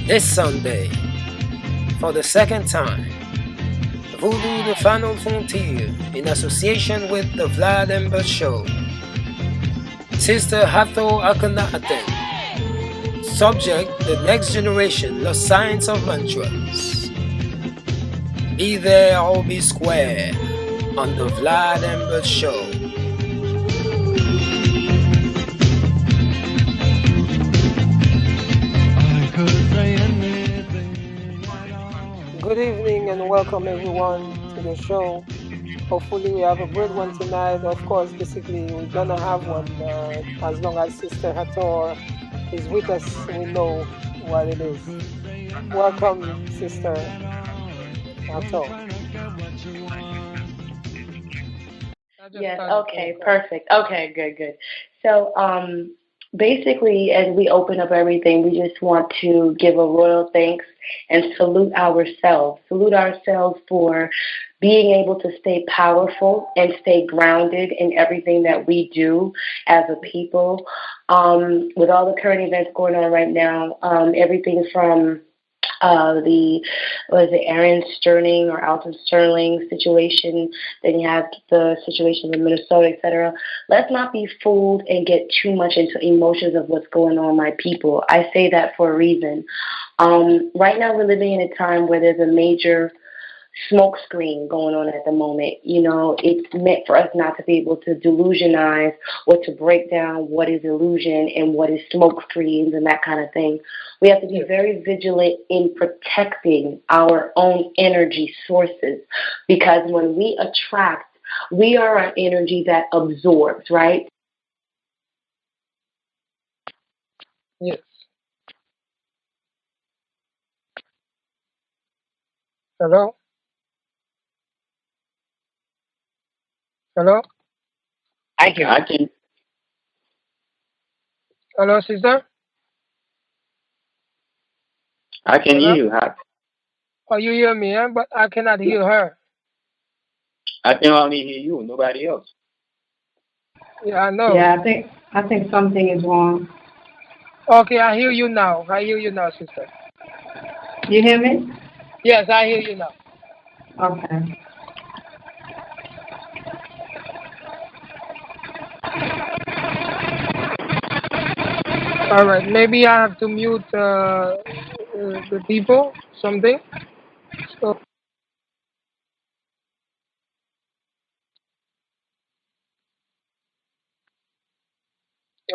This Sunday, for the second time, Voodoo the Final Frontier, in association with the Vlad Ember Show. Sister Hathor Akhenaten. Subject: the next generation, the science of mantras. Be there or be square on the Vlad Ember Show. Good evening and welcome everyone to the show. Hopefully we have a great one tonight. Of course, basically we're gonna have one as long as Sister Hathor is with us. We know what it is. Welcome, Sister Hathor. Yes, okay, perfect. Okay, good, good. So, basically, as we open up everything, we just want to give a royal thanks and salute ourselves. Salute ourselves for being able to stay powerful and stay grounded in everything that we do as a people. With all the current events going on right now, everything from the was it Aaron Sterling or Alton Sterling situation. Then you have the situation in Minnesota, etc. Let's not be fooled and get too much into emotions of what's going on, my people. I say that for a reason. Right now, we're living in a time where there's a major smoke screen going on at the moment. You know, it's meant for us not to be able to delusionize or to break down what is illusion and what is smoke screens and that kind of thing. We have to be very vigilant in protecting our own energy sources because when we attract, we are an energy that absorbs, right? Yes. Hello? Hello? I can Hello, sister? I can Hello? hear you. Oh, you hear me, but I cannot hear her. I can only hear you, nobody else. Yeah, I know. Yeah, I think something is wrong. Okay, I hear you now. I hear you now, sister. You hear me? Yes, I hear you now. Okay. All right, maybe I have to mute the people, something. So,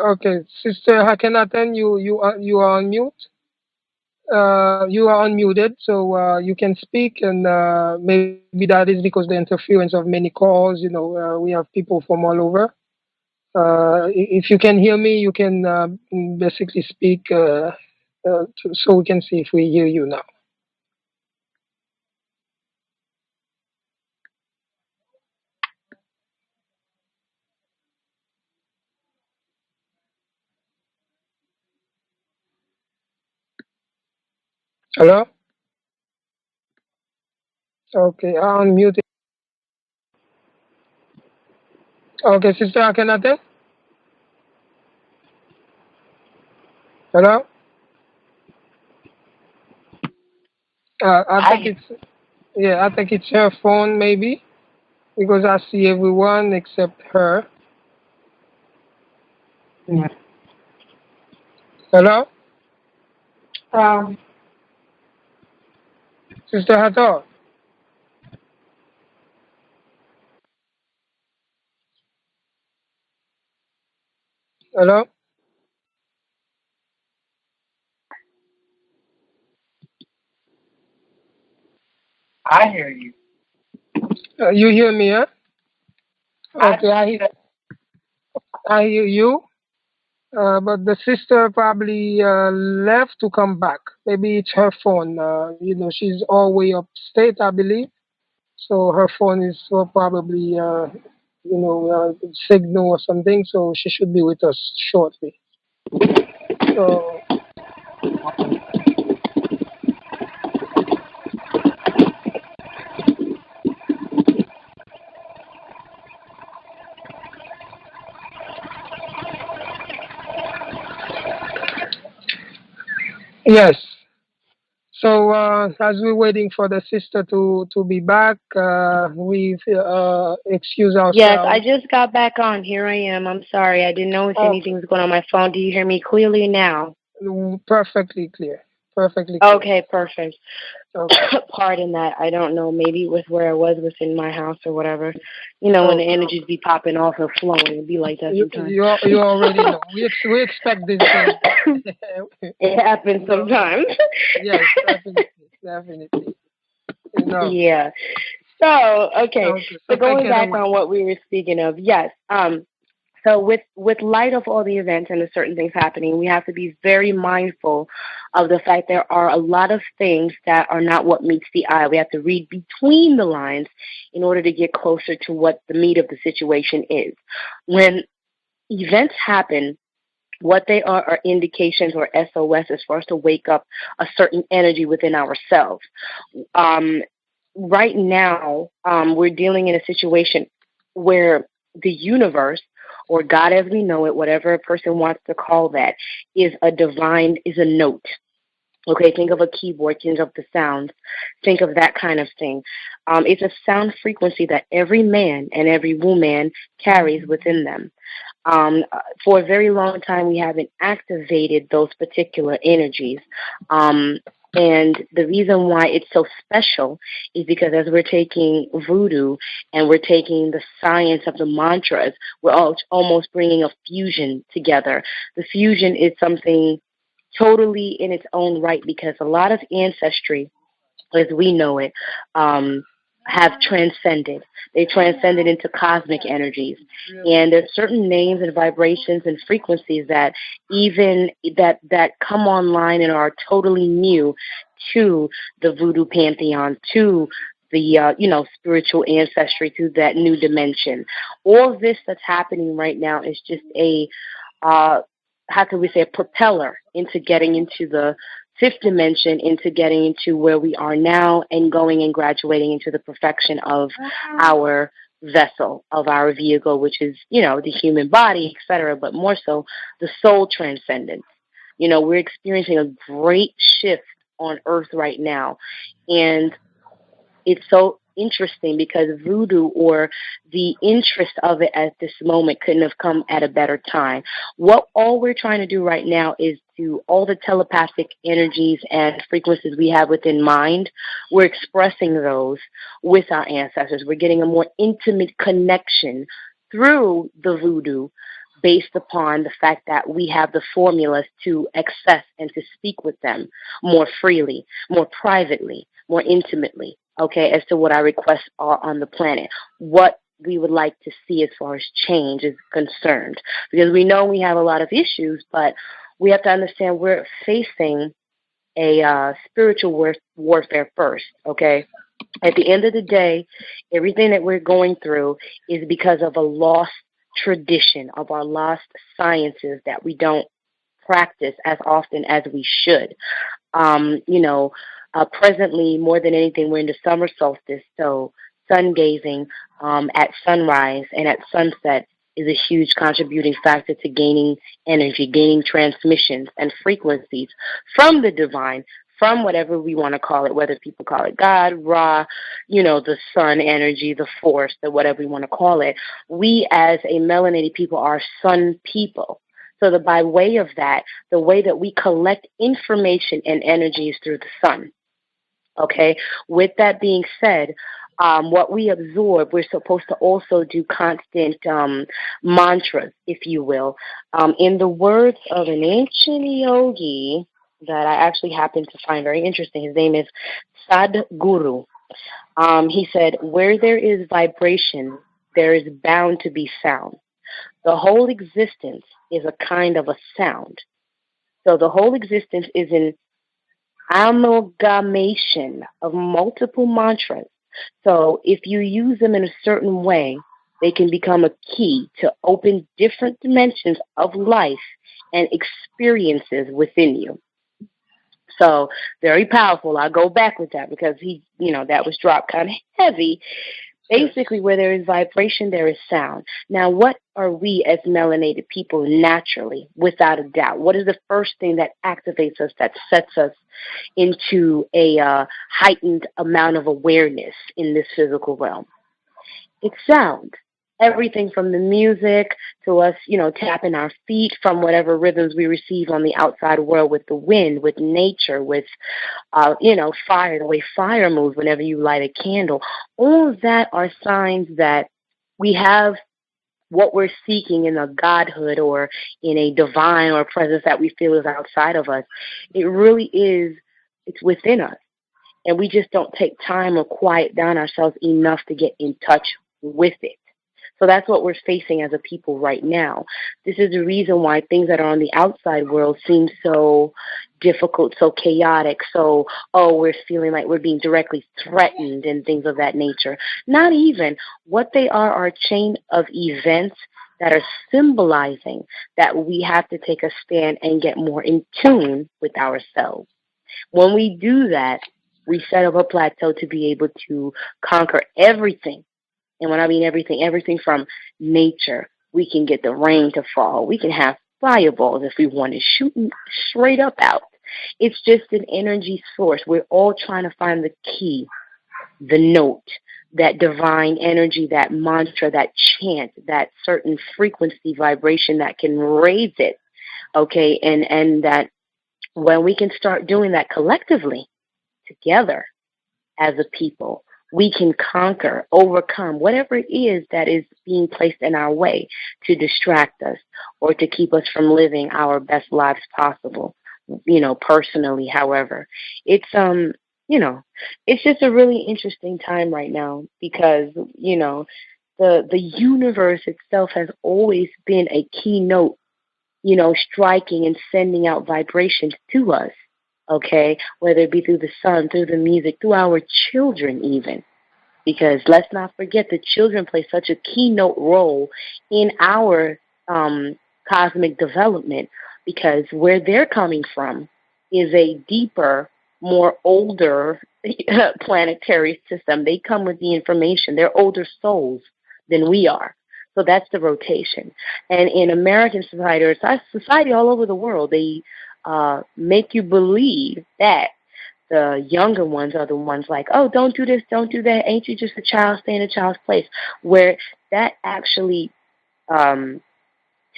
okay, sister Hakenaten, you are on mute. You are unmuted, so you can speak, and maybe that is because the interference of many calls. We have people from all over. If you can hear me, you can basically speak, so we can see if we hear you now. Hello? Okay, I unmuted. Okay, sister Akhenaten? Hello? I think I think it's her phone maybe because I see everyone except her. Yeah. Hello, Um, Sister Hathor. Hello, I hear you. you hear me? Huh? Okay, I hear you. But the sister probably left to come back. Maybe it's her phone. She's all way upstate, I believe. So her phone is probably signal or something. So she should be with us shortly. So yes. So as we're waiting for the sister to be back, we excuse Yes, I ourselves. just got back on. Here I am. I'm sorry. I didn't know if anything was going on my phone. Do you hear me clearly now? Perfectly clear. Perfectly clear. Okay, perfect. Okay. Pardon that. I don't know. Maybe it was where I was within my house or whatever. You know, when the energies be popping off and flowing, it'd be like that sometimes. You already know. We expect these things. It happens sometimes. Yes, definitely, definitely. You know. Yeah. So, okay. Okay, So so take going it back away. on what we were speaking of, yes. So with light of all the events and the certain things happening, we have to be very mindful of the fact there are a lot of things that are not what meets the eye. We have to read between the lines in order to get closer to what the meat of the situation is. When events happen, what they are indications or SOSs for us to wake up a certain energy within ourselves. Um, right now, we're dealing in a situation where the universe, or God as we know it, whatever a person wants to call that, is a note. Okay, think of a keyboard, think of the sounds, think of that kind of thing. It's a sound frequency that every man and every woman carries within them. For a very long time, we haven't activated those particular energies. Um, and the reason why it's so special is because as we're taking voodoo and we're taking the science of the mantras, we're all almost bringing a fusion together. The fusion is something totally in its own right because a lot of ancestry as we know it, have transcended. They transcended into cosmic energies. And there's certain names and vibrations and frequencies that even that come online and are totally new to the voodoo pantheon, to the spiritual ancestry, to that new dimension. All of this that's happening right now is just a uh, how can we say a propeller into getting into the fifth dimension, into getting into where we are now and going and graduating into the perfection of our vessel, of our vehicle, which is, the human body, etc., but more so the soul transcendence. We're experiencing a great shift on earth right now. And it's so interesting because voodoo, or the interest of it at this moment, couldn't have come at a better time. What all we're trying to do right now is to all the telepathic energies and frequencies we have within mind, we're expressing those with our ancestors. We're getting a more intimate connection through the voodoo based upon the fact that we have the formulas to access and to speak with them more freely, more privately, more intimately, okay, as to what our requests are on the planet, what we would like to see as far as change is concerned. Because we know we have a lot of issues, but we have to understand we're facing a spiritual warfare first, okay? At the end of the day, everything that we're going through is because of a lost tradition, of our lost sciences that we don't practice as often as we should. Presently, more than anything, we're in the summer solstice, so sun gazing at sunrise and at sunset is a huge contributing factor to gaining energy, gaining transmissions and frequencies from the divine, from whatever we want to call it, whether people call it God, Ra, the sun energy, the force, the whatever we want to call it. We as a melanated people are sun people. So that by way of that, the way that we collect information and energy is through the sun. Okay. With that being said, what we absorb, we're supposed to also do constant mantras, if you will. In the words of an ancient yogi that I actually happen to find very interesting, his name is Sadhguru. He said, where there is vibration, there is bound to be sound. The whole existence is a kind of a sound. So the whole existence is an amalgamation of multiple mantras. So if you use them in a certain way, they can become a key to open different dimensions of life and experiences within you. So very powerful. I'll go back with that because that was dropped kind of heavy. Basically, where there is vibration, there is sound. Now, what are we as melanated people naturally, without a doubt? What is the first thing that activates us, that sets us into a heightened amount of awareness in this physical realm? It's sound. Everything from the music to us, tapping our feet from whatever rhythms we receive on the outside world with the wind, with nature, with, fire, the way fire moves whenever you light a candle. All of that are signs that we have what we're seeking in a godhood or in a divine or presence that we feel is outside of us. It really is, it's within us. And we just don't take time or quiet down ourselves enough to get in touch with it. So that's what we're facing as a people right now. This is the reason why things that are on the outside world seem so difficult, so chaotic, so, we're feeling like we're being directly threatened and things of that nature. Not even. What they are a chain of events that are symbolizing that we have to take a stand and get more in tune with ourselves. When we do that, we set up a plateau to be able to conquer everything. And when I mean everything, everything from nature. We can get the rain to fall. We can have fireballs if we want to shoot straight up out. It's just an energy source. We're all trying to find the key, the note, that divine energy, that mantra, that chant, that certain frequency vibration that can raise it. Okay, and that when we can start doing that collectively, together as a people, we can conquer, overcome whatever it is that is being placed in our way to distract us or to keep us from living our best lives possible, personally. However, it's, it's just a really interesting time right now because, the universe itself has always been a keynote, striking and sending out vibrations to us. Okay, whether it be through the sun, through the music, through our children even. Because let's not forget the children play such a keynote role in our cosmic development because where they're coming from is a deeper, more older planetary system. They come with the information. They're older souls than we are. So that's the rotation. And in American society or society all over the world, they make you believe that the younger ones are the ones like, oh, don't do this, don't do that. Ain't you just a child? Stay in a child's place. Where that actually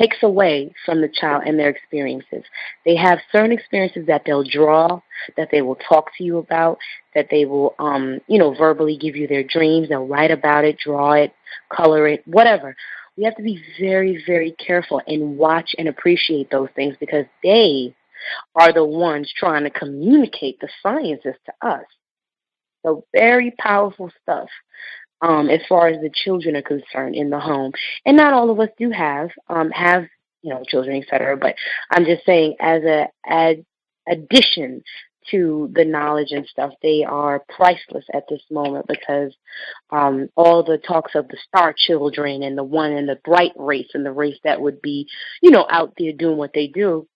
takes away from the child and their experiences. They have certain experiences that they'll draw, that they will talk to you about, that they will, verbally give you their dreams. They'll write about it, draw it, color it, whatever. We have to be very, very careful and watch and appreciate those things because they are the ones trying to communicate the sciences to us. So very powerful stuff as far as the children are concerned in the home. And not all of us do have children, etc. But I'm just saying as a addition to the knowledge and stuff, they are priceless at this moment because all the talks of the star children and the one in the bright race and the race that would be, out there doing what they do,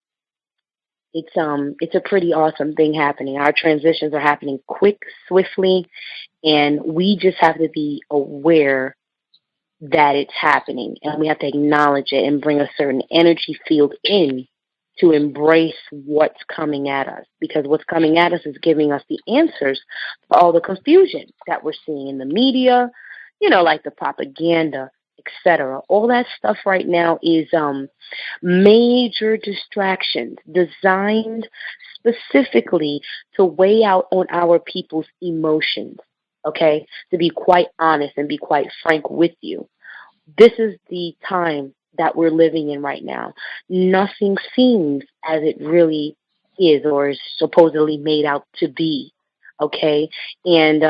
it's a pretty awesome thing happening. Our transitions are happening quick, swiftly, and we just have to be aware that it's happening, and we have to acknowledge it and bring a certain energy field in to embrace what's coming at us, because what's coming at us is giving us the answers to all the confusion that we're seeing in the media, like the propaganda, etc. All that stuff right now is major distractions designed specifically to weigh out on our people's emotions, okay? To be quite honest and be quite frank with you. This is the time that we're living in right now. Nothing seems as it really is or is supposedly made out to be, okay? And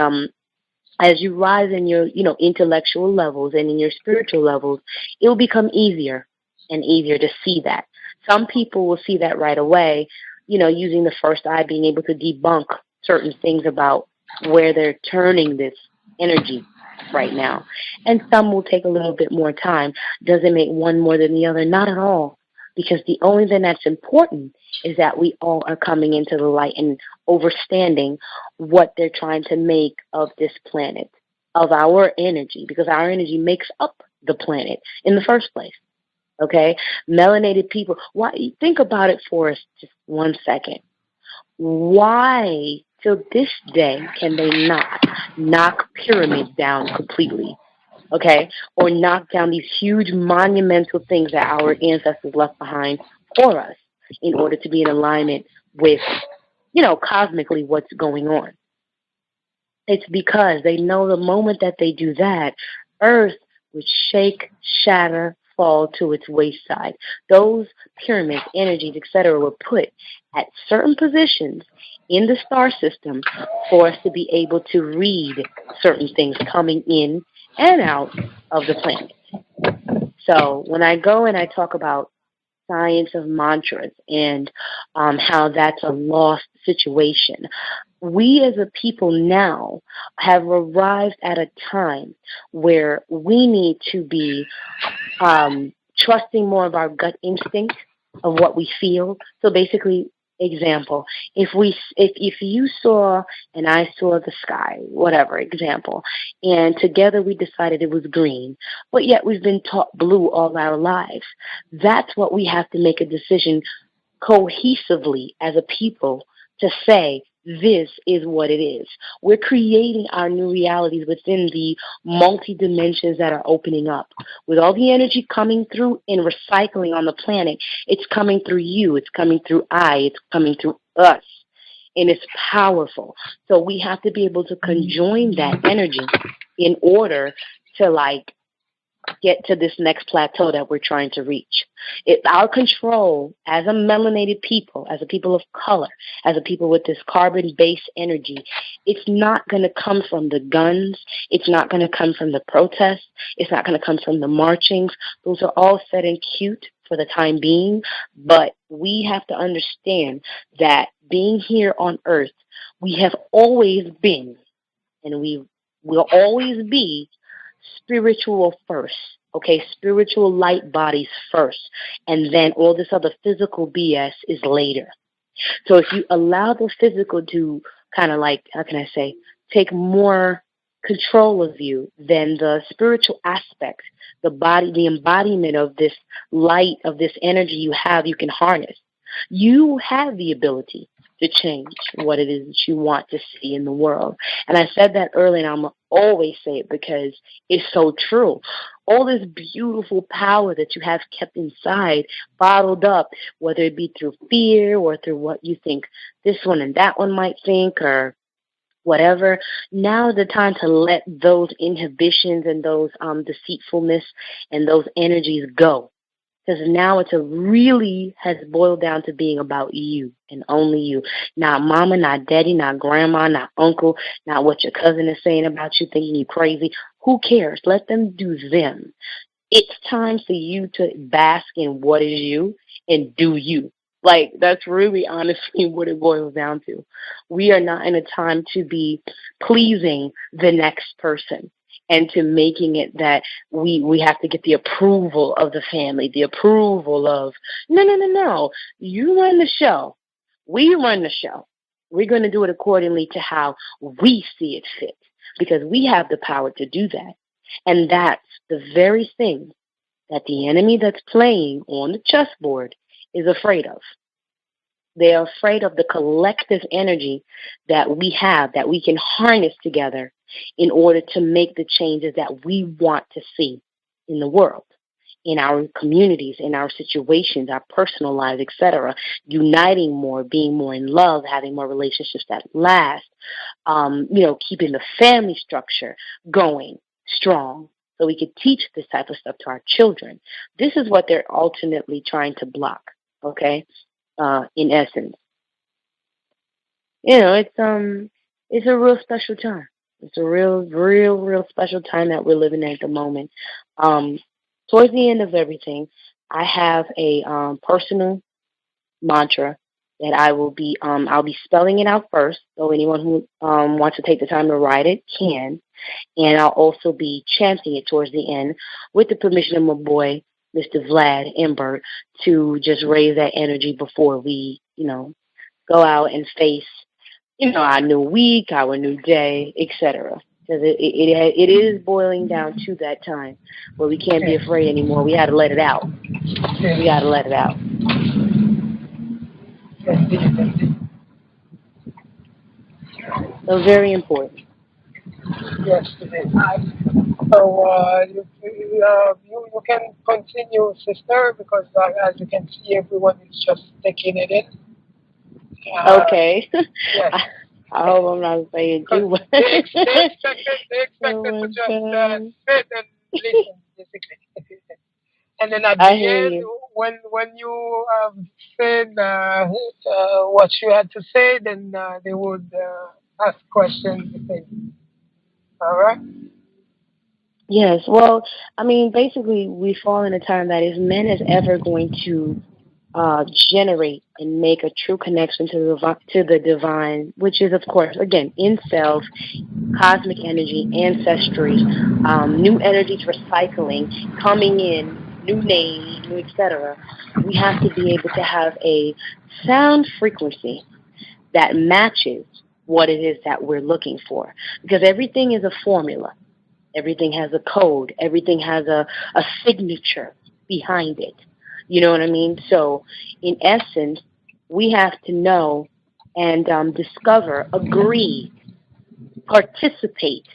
as you rise in your, intellectual levels and in your spiritual levels, it will become easier and easier to see that. Some people will see that right away, using the first eye, being able to debunk certain things about where they're turning this energy right now. And some will take a little bit more time. Does it make one more than the other? Not at all. Because the only thing that's important is that we all are coming into the light and understanding what they're trying to make of this planet. of our energy, because our energy makes up the planet in the first place. Okay? Melanated people, why think about it for us just 1 second. Why till this day can they not knock pyramids down completely? Okay? Or knock down these huge monumental things that our ancestors left behind for us in order to be in alignment with, cosmically what's going on. It's because they know the moment that they do that, Earth would shake, shatter, fall to its wayside. Those pyramids, energies, etc., were put at certain positions in the star system for us to be able to read certain things coming in and out of the planet. So when I go and I talk about science of mantras and how that's a lost situation, we as a people now have arrived at a time where we need to be trusting more of our gut instinct of what we feel. So basically, example, if you saw and I saw the sky, whatever, example, and together we decided it was green, but yet we've been taught blue all our lives, that's what we have to make a decision cohesively as a people to say, this is what it is. We're creating our new realities within the multi-dimensions that are opening up. With all the energy coming through and recycling on the planet, it's coming through you, it's coming through it's coming through us. And it's powerful. So we have to be able to conjoin that energy in order to get to this next plateau that we're trying to reach. It's our control as a melanated people, as a people of color, as a people with this carbon-based energy. It's not going to come from the guns. It's not going to come from the protests. It's not going to come from the marchings. Those are all set and cute for the time being, but we have to understand that being here on Earth, we have always been, and we will always be, spiritual first, okay? Spiritual light bodies first, and then all this other physical BS is later. So if you allow the physical to kind of take more control of you, then the spiritual aspect, the body, the embodiment of this light, of this energy you can harness. You have the ability to change what it is that you want to see in the world. And I said that earlier, and I'm going to always say it because it's so true. All this beautiful power that you have kept inside, bottled up, whether it be through fear or through what you think this one and that one might think or whatever, now is the time to let those inhibitions and those deceitfulness and those energies go. Because now it's really has boiled down to being about you and only you. Not mama, not daddy, not grandma, not uncle, not what your cousin is saying about you, thinking you crazy. Who cares? Let them do them. It's time for you to bask in what is you and do you. That's really honestly what it boils down to. We are not in a time to be pleasing the next person and to making it that we have to get the approval of the family, the approval of, no. You run the show. We run the show. We're going to do it accordingly to how we see it fit because we have the power to do that. And that's the very thing that the enemy that's playing on the chessboard is afraid of. They are afraid of the collective energy that we have, that we can harness together in order to make the changes that we want to see in the world, in our communities, in our situations, our personal lives, etc. Uniting more, being more in love, having more relationships that last, keeping the family structure going strong so we could teach this type of stuff to our children. This is what they're ultimately trying to block, okay? In essence, it's a real special time. It's a real special time that we're living in at the moment. Towards the end of everything, I have a personal mantra that I'll be spelling it out first. So anyone who wants to take the time to write it can, and I'll also be chanting it towards the end with the permission of my boy, Mr. Vlad Imbert, to just raise that energy before we, go out and face, our new week, our new day, etc. because it is boiling down to that time where we can't be afraid anymore. We had to let it out. We got to let it out. Indeed. So very important. Yes, it is. So you can continue, sister, because as you can see, everyone is just taking it in. Okay. Yes. I hope I'm not saying too much. They expected to just sit and listen, basically. And then at the end, when you said what you had to say, then they would ask questions. All right. Yes. Well, I mean, basically, we fall in a time that if man is ever going to generate and make a true connection to the divine, which is, of course, again, in self, cosmic energy, ancestry, new energies recycling, coming in, new names, new etc. We have to be able to have a sound frequency that matches what it is that we're looking for. Because everything is a formula. Everything has a code. Everything has a signature behind it. You know what I mean? So, in essence, we have to know and discover, agree, participate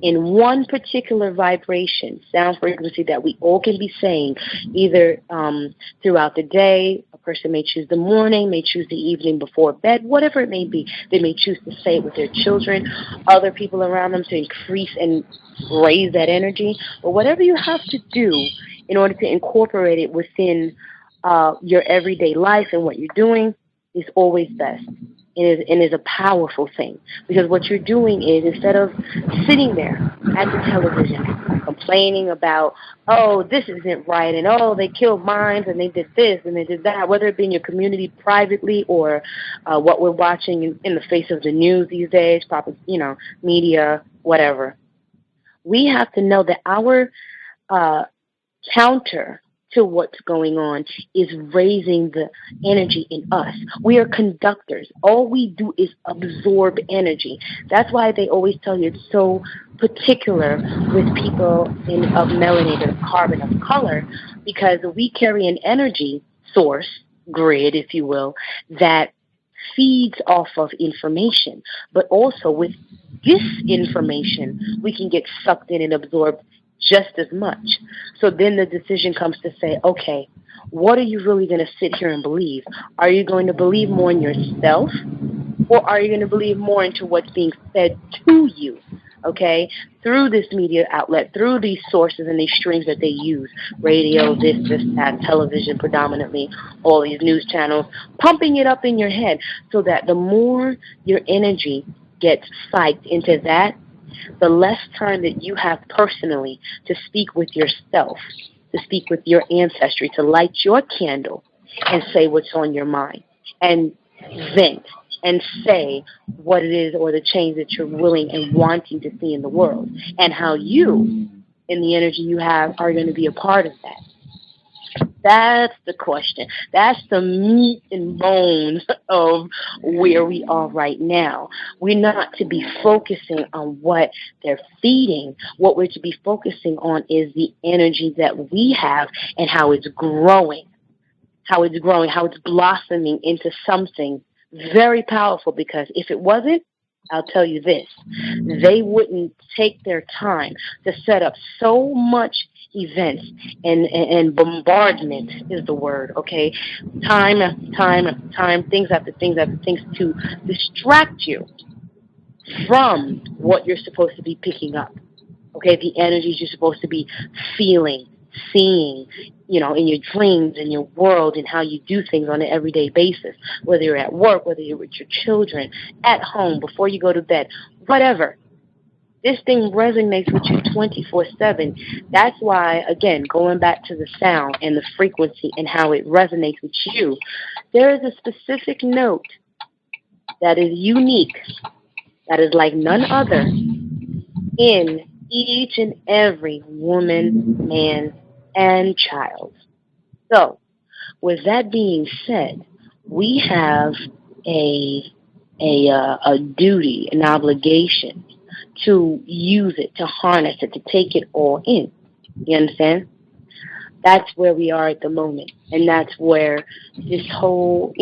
in one particular vibration, sound frequency that we all can be saying either throughout the day. A person may choose the morning, may choose the evening before bed, whatever it may be. They may choose to say it with their children, other people around them to increase and raise that energy. But whatever you have to do in order to incorporate it within your everyday life and what you're doing is always best. And is a powerful thing, because what you're doing is, instead of sitting there at the television complaining about, oh, this isn't right, and oh, they killed mines and they did this and they did that, whether it be in your community privately or what we're watching in the face of the news these days, proper, media, whatever. We have to know that our counter to what's going on is raising the energy in us. We are conductors. All we do is absorb energy. That's why they always tell you it's so particular with people of melanated carbon of color, because we carry an energy source, grid, if you will, that feeds off of information. But also with this information, we can get sucked in and absorbed just as much. So then the decision comes to say, okay, what are you really going to sit here and believe? Are you going to believe more in yourself, or are you going to believe more into what's being fed to you? Okay, through this media outlet, through these sources and these streams that they use, radio, this, that, television predominantly, all these news channels, pumping it up in your head, so that the more your energy gets psyched into that, the less time that you have personally to speak with yourself, to speak with your ancestry, to light your candle and say what's on your mind, and vent and say what it is, or the change that you're willing and wanting to see in the world, and how you and the energy you have are going to be a part of that. That's the question. That's the meat and bones of where we are right now. We're not to be focusing on what they're feeding. What we're to be focusing on is the energy that we have and how it's growing, how it's blossoming into something very powerful. Because if it wasn't, I'll tell you this, they wouldn't take their time to set up so much events and bombardment is the word, okay? Time after time after time, things after things after things, to distract you from what you're supposed to be picking up, okay? The energies you're supposed to be feeling, seeing, in your dreams, in your world, and how you do things on an everyday basis, whether you're at work, whether you're with your children, at home, before you go to bed, whatever. This thing resonates with you 24/7. That's why, again, going back to the sound and the frequency and how it resonates with you, there is a specific note that is unique, that is like none other in each and every woman, man, and child. So, with that being said, we have a duty, an obligation to use it, to harness it, to take it all in. You understand? That's where we are at the moment. And that's where this whole,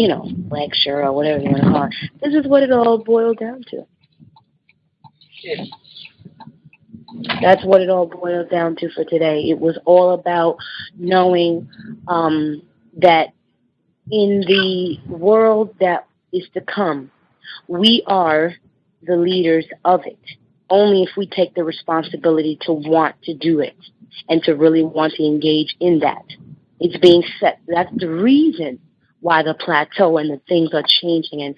lecture or whatever you want to call it, this is what it all boiled down to. Yeah. That's what it all boiled down to for today. It was all about knowing that in the world that is to come, we are the leaders of it. Only if we take the responsibility to want to do it and to really want to engage in that. It's being set. That's the reason why the plateau and the things are changing. And,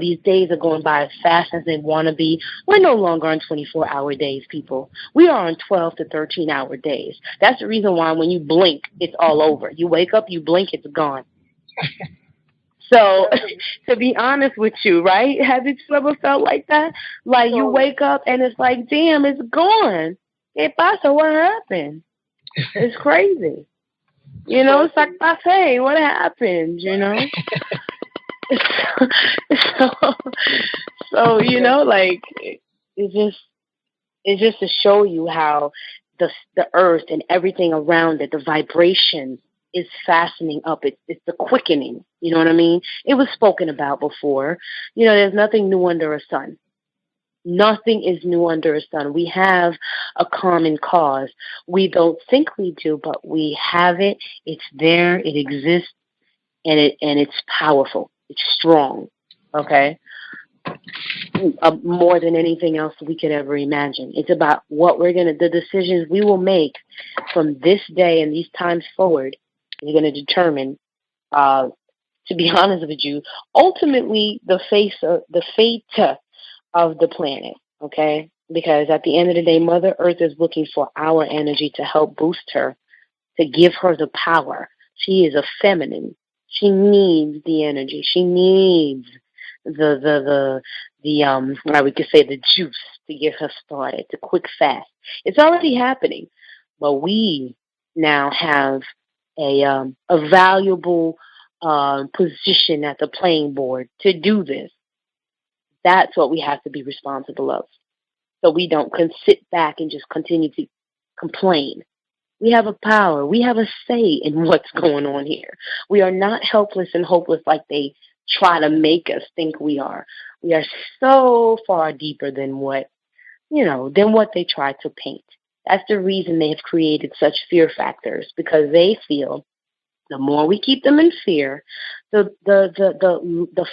these days are going by as fast as they want to be. We're no longer on 24-hour days, people. We are on 12 to 13-hour days. That's the reason why when you blink, it's all over. You wake up, you blink, it's gone. So, to be honest with you, right? Have you ever felt like that? Like you wake up and it's like, damn, it's gone. ¿Qué pasa? What happened? It's crazy. It's like, hey, what happened? So, like it's just to show you how the earth and everything around it, the vibration is fastening up. It's the quickening. You know what I mean? It was spoken about before. There's nothing new under a sun. Nothing is new under a sun. We have a common cause. We don't think we do, but we have it. It's there. It exists, and it's powerful. It's strong. Okay, more than anything else we could ever imagine. It's about what the decisions we will make from this day and these times forward is going to determine. To be honest with you, ultimately the fate of the planet, okay? Because at the end of the day, Mother Earth is looking for our energy to help boost her, to give her the power. She is a feminine. She needs the energy. She needs the we could say the juice to get her started, to quick fast. It's already happening, but we now have a valuable position at the playing board to do this. That's what we have to be responsible of. So we don't sit back and just continue to complain. We have a power. We have a say in what's going on here. We are not helpless and hopeless like they try to make us think we are. We are so far deeper than what they try to paint. That's the reason they have created such fear factors, because they feel the more we keep them in fear, the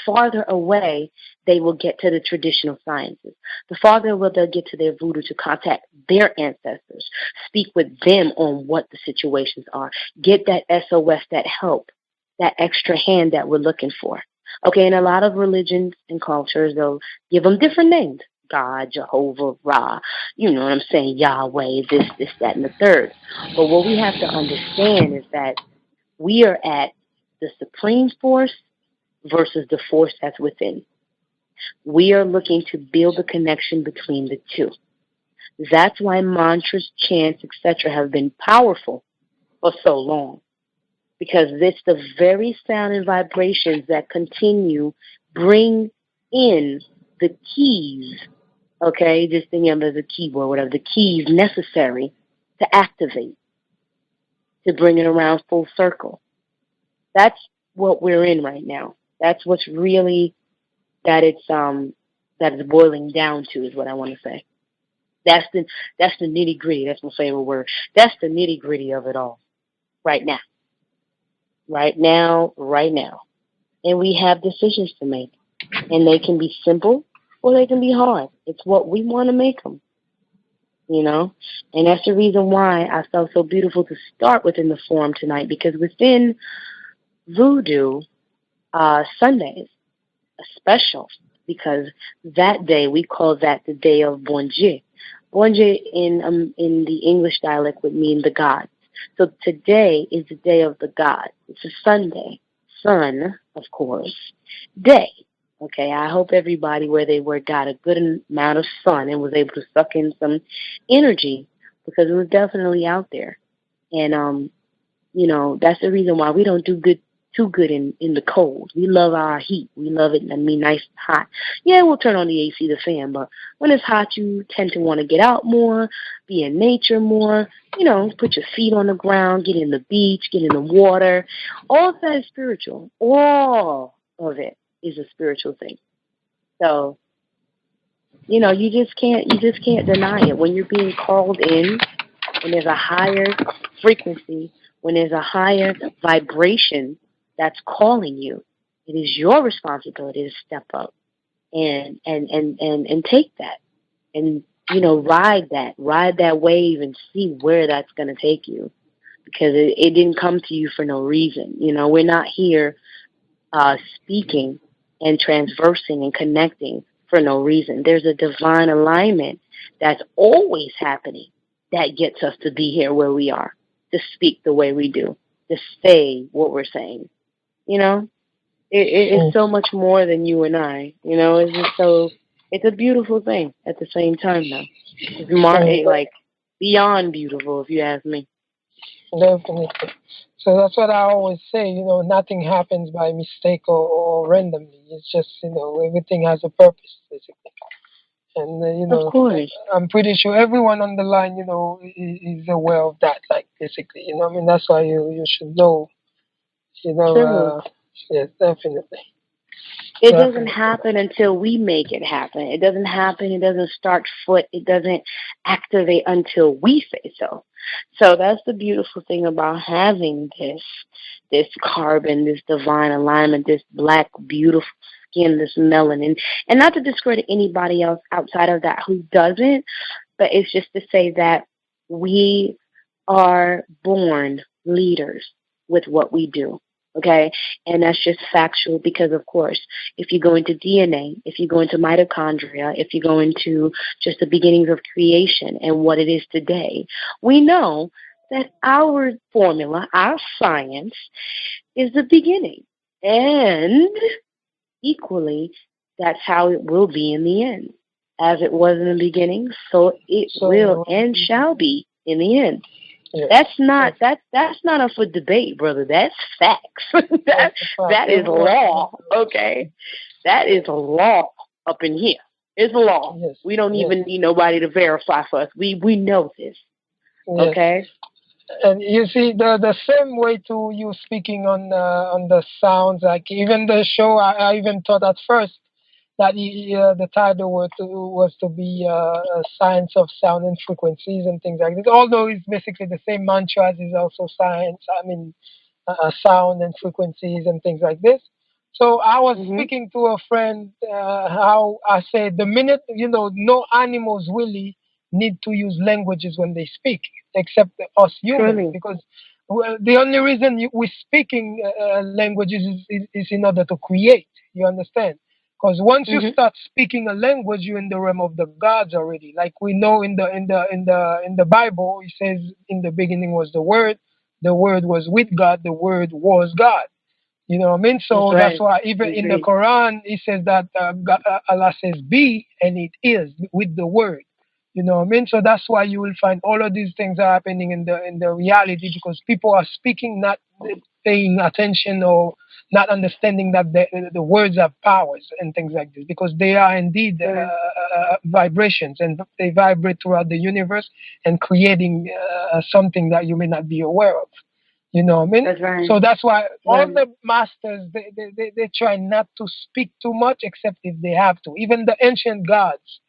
farther away they will get to the traditional sciences. The farther they'll get to their voodoo, to contact their ancestors, speak with them on what the situations are, get that SOS, that help, that extra hand that we're looking for. Okay, in a lot of religions and cultures, they'll give them different names. God, Jehovah, Ra, you know what I'm saying, Yahweh, this, that, and the third. But what we have to understand is that we are at the supreme force versus the force that's within. We are looking to build a connection between the two. That's why mantras, chants, etc. have been powerful for so long. Because it's the very sound and vibrations that continue bring in the keys, okay, this thing under the keyboard, whatever, the keys necessary to activate, to bring it around full circle. That's what we're in right now. That's what's really that it's boiling down to, is what I want to say. That's the nitty gritty. That's my favorite word. That's the nitty gritty of it all. Right now. Right now. And we have decisions to make. And they can be simple or they can be hard. It's what we want to make them. And that's the reason why I felt so beautiful to start within the forum tonight, because within Voodoo, Sundays are special, because that day, we call that the day of Bon Dieu. Bon Dieu in the English dialect would mean the gods. So today is the day of the gods. It's a Sunday. Sun, of course. Day. Okay, I hope everybody where they were got a good amount of sun and was able to suck in some energy, because it was definitely out there. And, that's the reason why we don't do good too good in the cold. We love our heat. We love it and be nice and hot. Yeah, we'll turn on the AC, the fan, but when it's hot, you tend to want to get out more, be in nature more, put your feet on the ground, get in the beach, get in the water. All of that is spiritual. All of it is a spiritual thing. So, you just can't deny it. When you're being called in, when there's a higher frequency, when there's a higher vibration that's calling you, it is your responsibility to step up and take that and ride that wave and see where that's going to take you, because it didn't come to you for no reason. We're not here speaking and transversing and connecting for no reason. There's a divine alignment that's always happening that gets us to be here where we are, to speak the way we do, to say what we're saying. It's so much more than you and I. It's just it's a beautiful thing at the same time, though. It's like beyond beautiful, if you ask me. Definitely. So that's what I always say, nothing happens by mistake or randomly. It's just, everything has a purpose, basically. And, of course, I'm pretty sure everyone on the line, is aware of that, like, basically. That's why you should know, True. Yes, definitely. It doesn't happen until we make it happen. It doesn't happen. It doesn't start foot. It doesn't activate until we say so. So that's the beautiful thing about having this carbon, this divine alignment, this black, beautiful skin, this melanin. And not to discredit anybody else outside of that who doesn't, but it's just to say that we are born leaders with what we do. Okay, and that's just factual because, of course, if you go into DNA, if you go into mitochondria, if you go into just the beginnings of creation and what it is today, we know that our formula, our science, is the beginning. And equally, that's how it will be in the end. As it was in the beginning, so it will and shall be in the end. Yeah. That's not up for debate, brother. That's facts. that is law. Okay, that is a law up in here. It's a law. Yes. We don't even need nobody to verify for us. We know this. Yes. Okay. And you see, the same way to you speaking on the sounds, like even the show, I even thought at first that the title was to be science of sound and frequencies and things like this. Although it's basically the same mantra as is also science. I mean, sound and frequencies and things like this. So I was speaking to a friend how I said the minute no animals really need to use languages when they speak, except us humans, because the only reason we're speaking languages is in order to create. You understand? Because once you start speaking a language, you're in the realm of the gods already. Like we know in the Bible, it says in the beginning was the Word was with God, the Word was God. You know what I mean? So that's why even in the Quran, it says that Allah says be, and it is with the Word. You know what I mean? So that's why you will find all of these things are happening in the reality, because people are speaking, not paying attention or not understanding that the words have powers and things like this, because they are indeed vibrations, and they vibrate throughout the universe and creating something that you may not be aware of. You know what I mean? That's right. So that's why all the masters, they try not to speak too much, except if they have to. Even the ancient gods,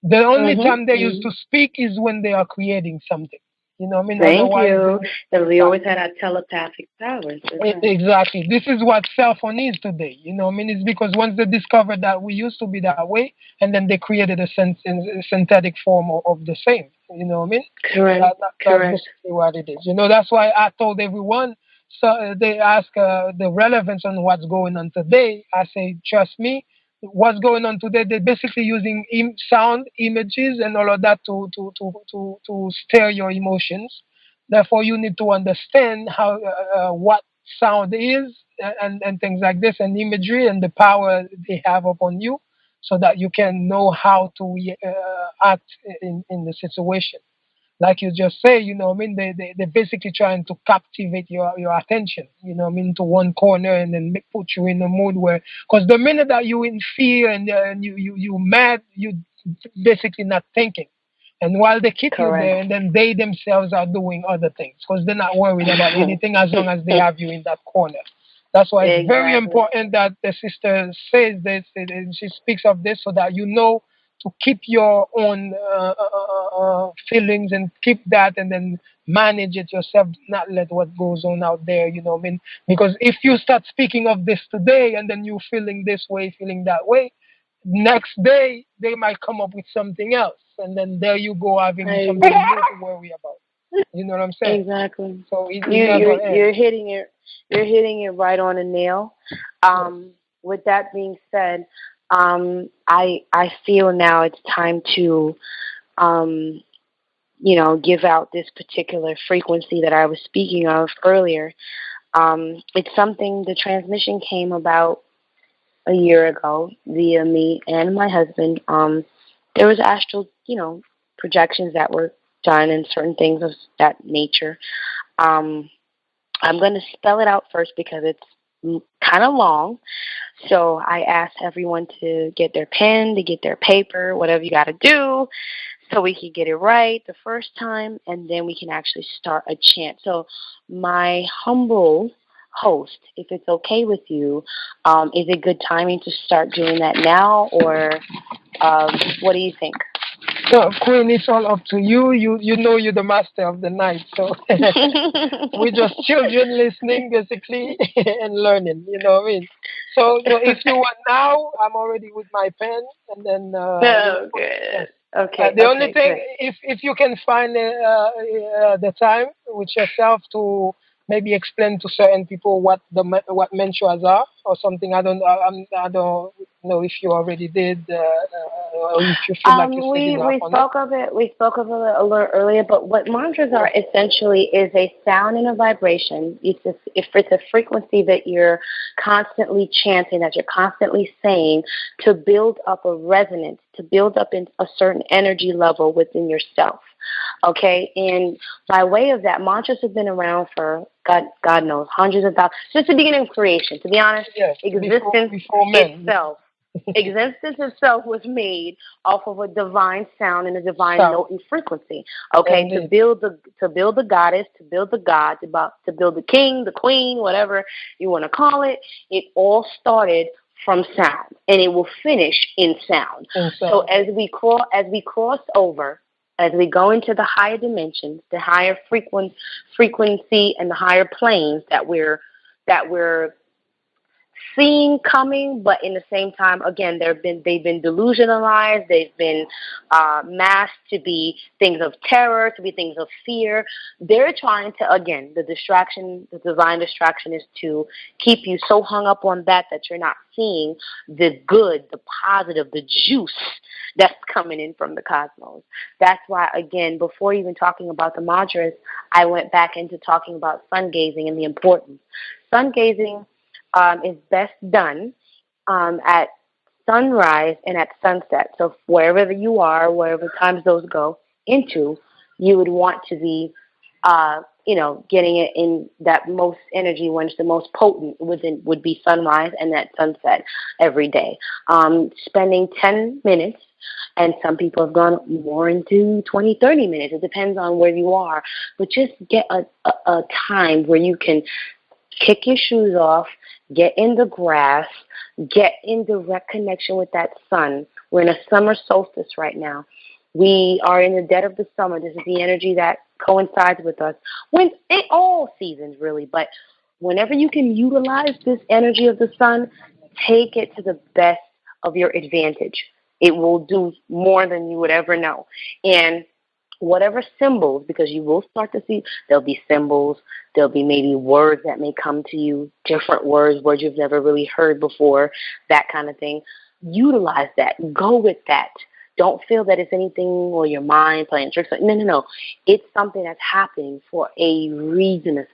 the only time they used to speak is when they are creating something. You know what I mean? Thank you. Because we always had our telepathic powers. Exactly. This is what cell phone is today. You know what I mean? It's because once they discovered that we used to be that way, and then they created a synthetic form of the same. You know what I mean? Correct. That's basically what it is. That's why I told everyone. So they ask the relevance on what's going on today. I say, trust me, what's going on today? They're basically using sound, images, and all of that to stir your emotions. Therefore, you need to understand how what sound is and things like this, and imagery and the power they have upon you, so that you can know how to act in the situation. like you just say, they're basically trying to captivate your attention, into one corner and then put you in a mood where, because the minute that you in fear and you mad, you basically not thinking. And while they keep you there, and then they themselves are doing other things because they're not worried about anything as long as they have you in that corner. That's why it's very important that the sister says this and she speaks of this so that you know to keep your own feelings and keep that and then manage it yourself, not let what goes on out there, because if you start speaking of this today and then you feeling this way, feeling that way, next day they might come up with something else and then there you go having something new to worry about. You know what I'm saying? Exactly. So you're hitting it right on the nail. With that being said, I feel now it's time to give out this particular frequency that I was speaking of earlier. It's something, the transmission came about a year ago via me and my husband. There was astral, projections that were done and certain things of that nature. Um, I'm going to spell it out first because it's kind of long. So I asked everyone to get their pen, to get their paper, whatever you got to do, so we can get it right the first time, and then we can actually start a chant. So my humble host, if it's okay with you, is it good timing to start doing that now, or what do you think? So, Queen, it's all up to you. You know you're the master of the night. So we're just children listening, basically, and learning. You know what I mean? So if you want now, I'm already with my pen, and then. Good. Okay. The only thing, if you can find the time with yourself to maybe explain to certain people what mantras are or something. I don't know if you already did or if you feel like you said enough we spoke of it. We spoke of it a little earlier. But what mantras are essentially is a sound and a vibration. If it's a frequency that you're constantly chanting, that you're constantly saying, to build up a resonance, to build up in a certain energy level within yourself. Okay, and by way of that, mantras have been around for God knows, hundreds of thousands, since the beginning of creation. To be honest, existence itself. Existence itself was made off of a divine sound and a divine note and frequency. Okay, indeed. to build the goddess, to build the god, to build the king, the queen, whatever you want to call it. It all started from sound, and it will finish in sound. So as we cross over, as we go into the higher dimensions, the higher frequency, and the higher planes that we're seeing coming, but in the same time, again, they've been delusionalized. They've been masked to be things of terror, to be things of fear. They're trying to, again, the divine distraction is to keep you so hung up on that you're not seeing the good, the positive, the juice that's coming in from the cosmos. That's why, again, before even talking about the mantras, I went back into talking about sun gazing and the importance. Sun gazing is best done at sunrise and at sunset. So wherever you are, wherever times those go into, you would want to be, getting it in that most energy when it's the most potent would be sunrise and at sunset every day. Spending 10 minutes, and some people have gone more into 20, 30 minutes. It depends on where you are. But just get a time where you can kick your shoes off, get in the grass, get in direct connection with that sun. We're in a summer solstice right now. We are in the dead of the summer. This is the energy that coincides with us. When in all seasons, really, but whenever you can utilize this energy of the sun, take it to the best of your advantage. It will do more than you would ever know. And whatever symbols, because you will start to see, there'll be symbols, there'll be maybe words that may come to you, different words you've never really heard before, that kind of thing. Utilize that. Go with that. Don't feel that it's anything or your mind playing tricks. No. It's something that's happening for a reason, a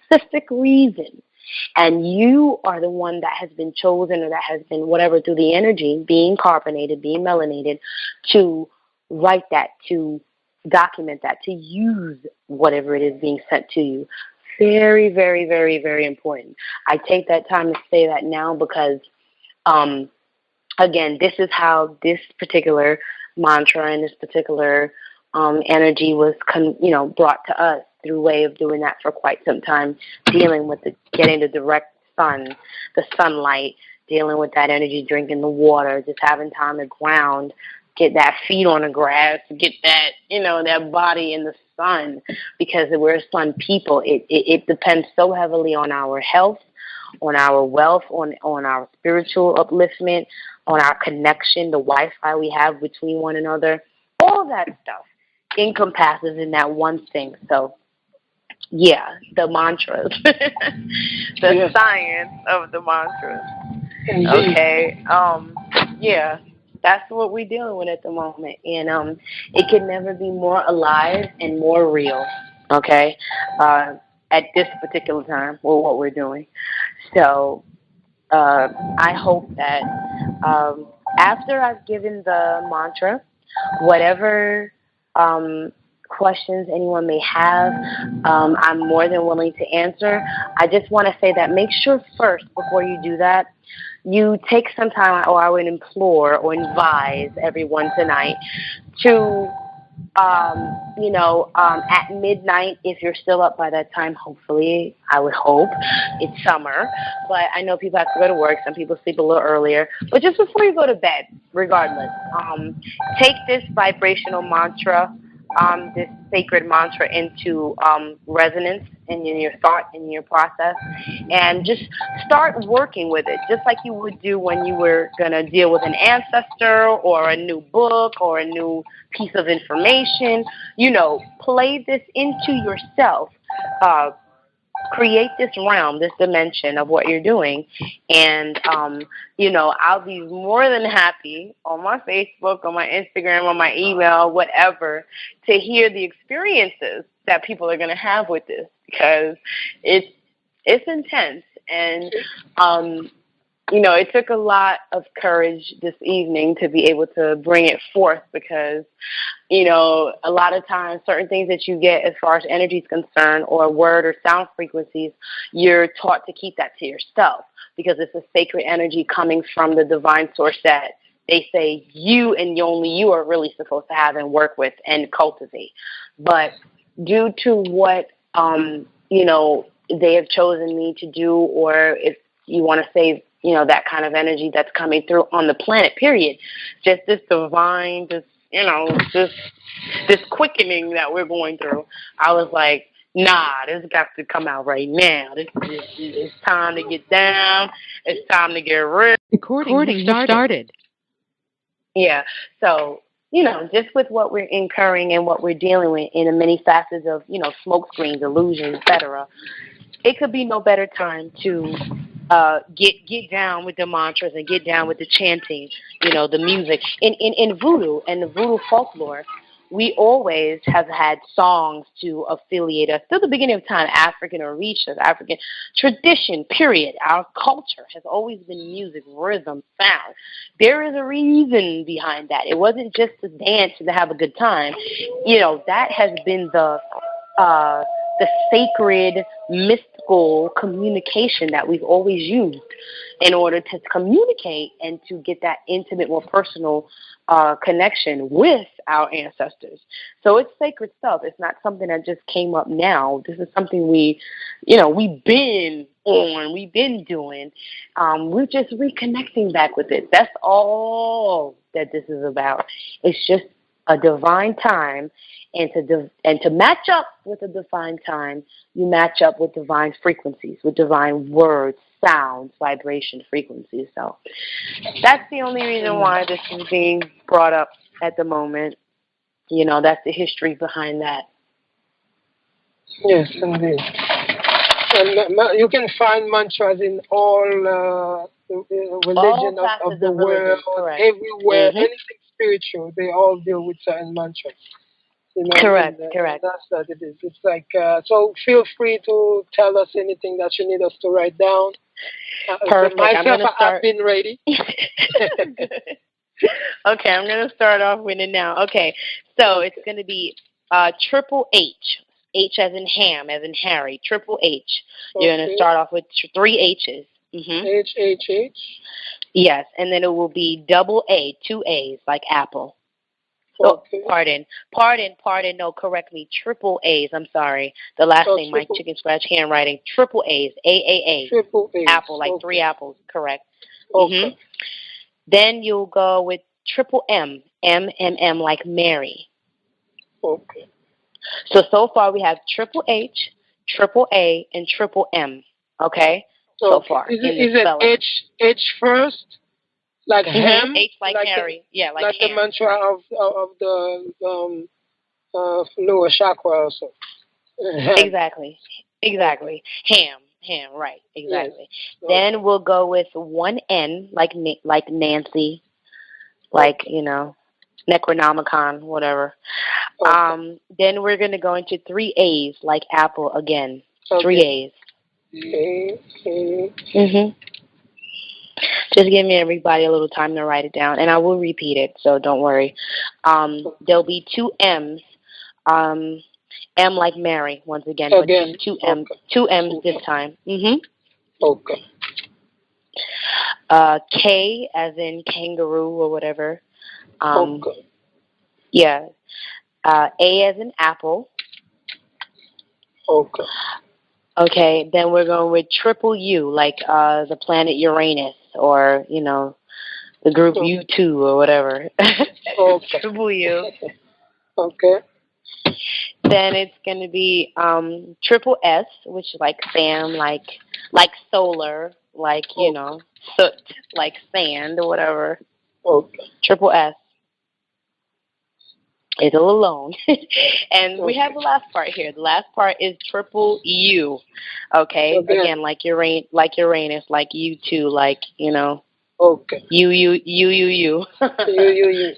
specific reason. And you are the one that has been chosen, or that has been whatever, through the energy, being carbonated, being melanated, to write that, to document that, to use whatever it is being sent to you. Very, very, very, very important. I take that time to say that now because, again, this is how this particular mantra and this particular energy was, brought to us through way of doing that for quite some time, dealing with getting the direct sun, the sunlight, dealing with that energy, drinking the water, just having time to ground, get that feet on the grass, get that, that body in the sun, because we're sun people. It depends so heavily on our health, on our wealth, on our spiritual upliftment, on our connection, the Wi-Fi we have between one another. All that stuff encompasses in that one thing. So, yeah, the mantras, the science of the mantras. Okay. Yeah, that's what we're dealing with at the moment, and it can never be more alive and more real. Okay, at this particular time, with what we're doing. So, I hope that after I've given the mantra, whatever questions anyone may have, I'm more than willing to answer. I just want to say that make sure first, before you do that, you take some time, or I would implore or advise everyone tonight to, at midnight, if you're still up by that time, hopefully, I would hope, it's summer, but I know people have to go to work, some people sleep a little earlier, but just before you go to bed, regardless, take this vibrational mantra, this sacred mantra into resonance in your thought, in your process, and just start working with it, just like you would do when you were going to deal with an ancestor or a new book or a new piece of information. Play this into yourself. Create this realm, this dimension of what you're doing. And, I'll be more than happy on my Facebook, on my Instagram, on my email, whatever, to hear the experiences that people are going to have with this, because it's intense. And, it took a lot of courage this evening to be able to bring it forth, because, a lot of times certain things that you get as far as energy is concerned, or word or sound frequencies, you're taught to keep that to yourself, because it's a sacred energy coming from the divine source that they say you and only you are really supposed to have and work with and cultivate. But due to what, they have chosen me to do, or if you want to say, that kind of energy that's coming through on the planet, period, just this divine, this quickening that we're going through, I was like, nah, this got to come out right now. It's time to get down. It's time to get real. Recording started. Yeah. So, just with what we're incurring and what we're dealing with in the many facets of, smoke screens, illusions, etc., it could be no better time to get down with the mantras and get down with the chanting, the music. In voodoo and the voodoo folklore, we always have had songs to affiliate us. Till the beginning of time, African orishas, African tradition, period. Our culture has always been music, rhythm, sound. There is a reason behind that. It wasn't just to dance and to have a good time. That has been the sacred, mystical communication that we've always used in order to communicate and to get that intimate, more personal connection with our ancestors. So it's sacred stuff. It's not something that just came up now. This is something we've been doing. We're just reconnecting back with it. That's all that this is about. It's just a divine time, and to match up with a divine time, you match up with divine frequencies, with divine words, sounds, vibration, frequencies. So that's the only reason why this is being brought up at the moment. That's the history behind that. Yes, indeed. And you can find mantras in all religion of the world, everywhere, anything spiritual, they all deal with certain mantras. Correct. That's what it is. It's like, so feel free to tell us anything that you need us to write down. Perfect. I've been ready. Okay, I'm going to start off with it now. Okay, so it's going to be Triple H. H as in ham, as in Harry. Triple H. You're Okay. going to start off with 3 H's. H, H, H. Yes, and then it will be double A, 2 A's, like apple. Okay. Oh, pardon. No, correct me. Triple A's. I'm sorry. The last name, my chicken scratch handwriting. Triple A's. A. Triple A's. Apple, like 3 apples. Correct. Okay. Then you'll go with triple M. M, like Mary. Okay. So far we have triple H, triple A, and triple M. Okay? So far. Is it H first? Like ham? H like Harry. Like ham, the mantra right. of the lower chakra also. Exactly. Ham, right. Exactly. Yes. Then we'll go with 1 N, like Nancy, like, Necronomicon, whatever. Okay. Then we're going to go into 3 A's, like apple again. 3 A's. Just give me everybody a little time to write it down, and I will repeat it, so don't worry. There'll be 2 M's. M like Mary, once again, but just 2 M's. Okay. 2 M's this time. Okay. K as in kangaroo or whatever. Okay. Yeah. A as in apple. Okay. Okay, then we're going with triple U, like the planet Uranus, or, the group U2 or whatever. Okay. Triple U. Okay. Then it's going to be triple S, which is like Sam, like solar, like, soot, like sand or whatever. Okay. Triple S. It's a little long. And we have the last part here. The last part is triple U. Okay? Again, like Uranus, like U2, like, Okay. U. You.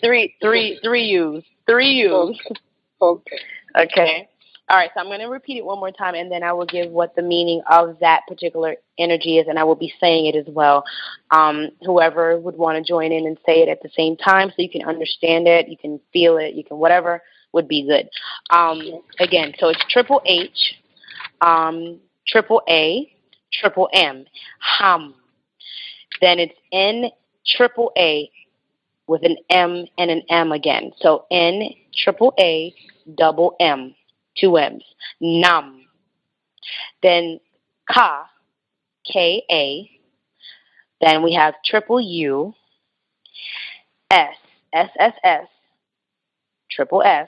Three U's. 3 U's. Okay. Okay. All right, so I'm going to repeat it one more time, and then I will give what the meaning of that particular energy is, and I will be saying it as well. Whoever would want to join in and say it at the same time so you can understand it, you can feel it, you can whatever would be good. Again, so it's triple H, triple A, triple M, hum. Then it's N, triple A, with an M and an M again. So N, triple A, double M. 2 M's. Nam. Then Ka, K-A. Then we have triple U, S, S, triple S,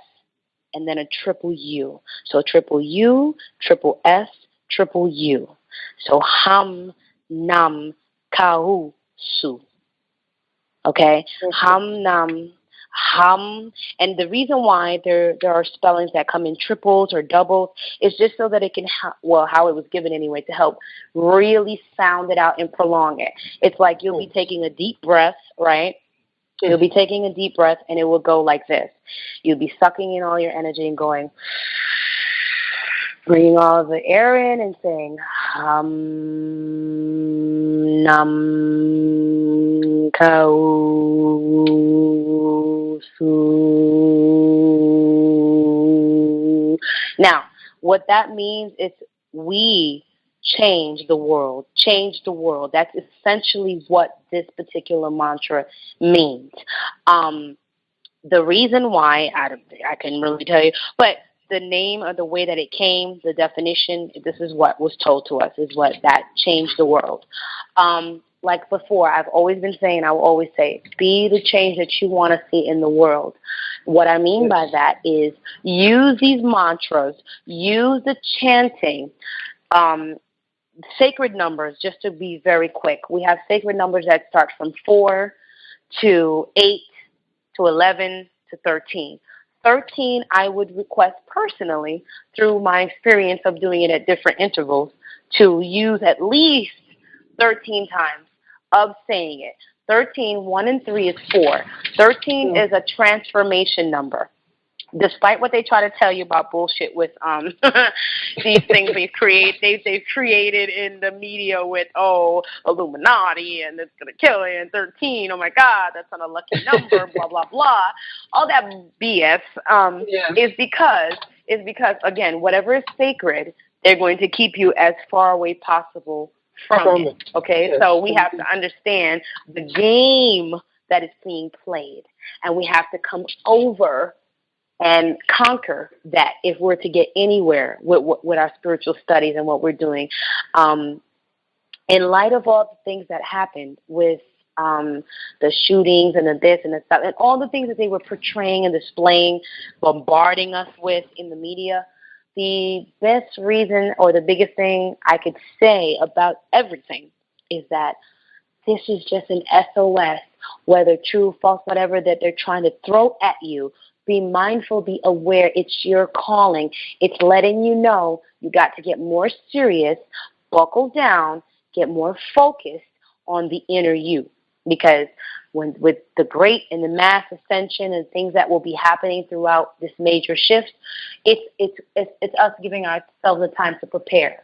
and then a triple U. So triple U, triple S, triple U. So Ham, Nam, Kau, Su. Okay? Ham, Nam, hum, and the reason why there are spellings that come in triples or doubles is just so that it can, how it was given anyway, to help really sound it out and prolong it. It's like you'll be taking a deep breath, right? You'll be taking a deep breath, and it will go like this. You'll be sucking in all your energy and going, bringing all the air in and saying, hum, nam, kau, su. Now, what that means is we change the world. That's essentially what this particular mantra means. The reason why, I couldn't really tell you, but the name or the way that it came, the definition, this is what was told to us, is what that changed the world. Like before, I've always been saying, I will always say, be the change that you want to see in the world. What I mean by that is use these mantras, use the chanting, sacred numbers, just to be very quick. We have sacred numbers that start from 4 to 8 to 11 to 13. 13, I would request personally, through my experience of doing it at different intervals, to use at least 13 times of saying it. 13, 1 and 3 is 4. 13 is a transformation number. despite what they try to tell you about bullshit with these things they've created in the media with Illuminati and it's gonna kill you in 13, oh my God, that's not a lucky number, blah blah blah, all that BS is because again, whatever is sacred, they're going to keep you as far away possible from it. Okay, yes. So we have to understand the game that is being played, and we have to come over and conquer that if we're to get anywhere with our spiritual studies and what we're doing. In light of all the things that happened with the shootings and the this and the stuff, and all the things that they were portraying and displaying, bombarding us with in the media, the best reason or the biggest thing I could say about everything is that this is just an SOS, whether true, false, whatever, that they're trying to throw at you. Be mindful, be aware, it's your calling. It's letting you know you got to get more serious, buckle down, get more focused on the inner you. Because with the great and the mass ascension and things that will be happening throughout this major shift, it's us giving ourselves the time to prepare.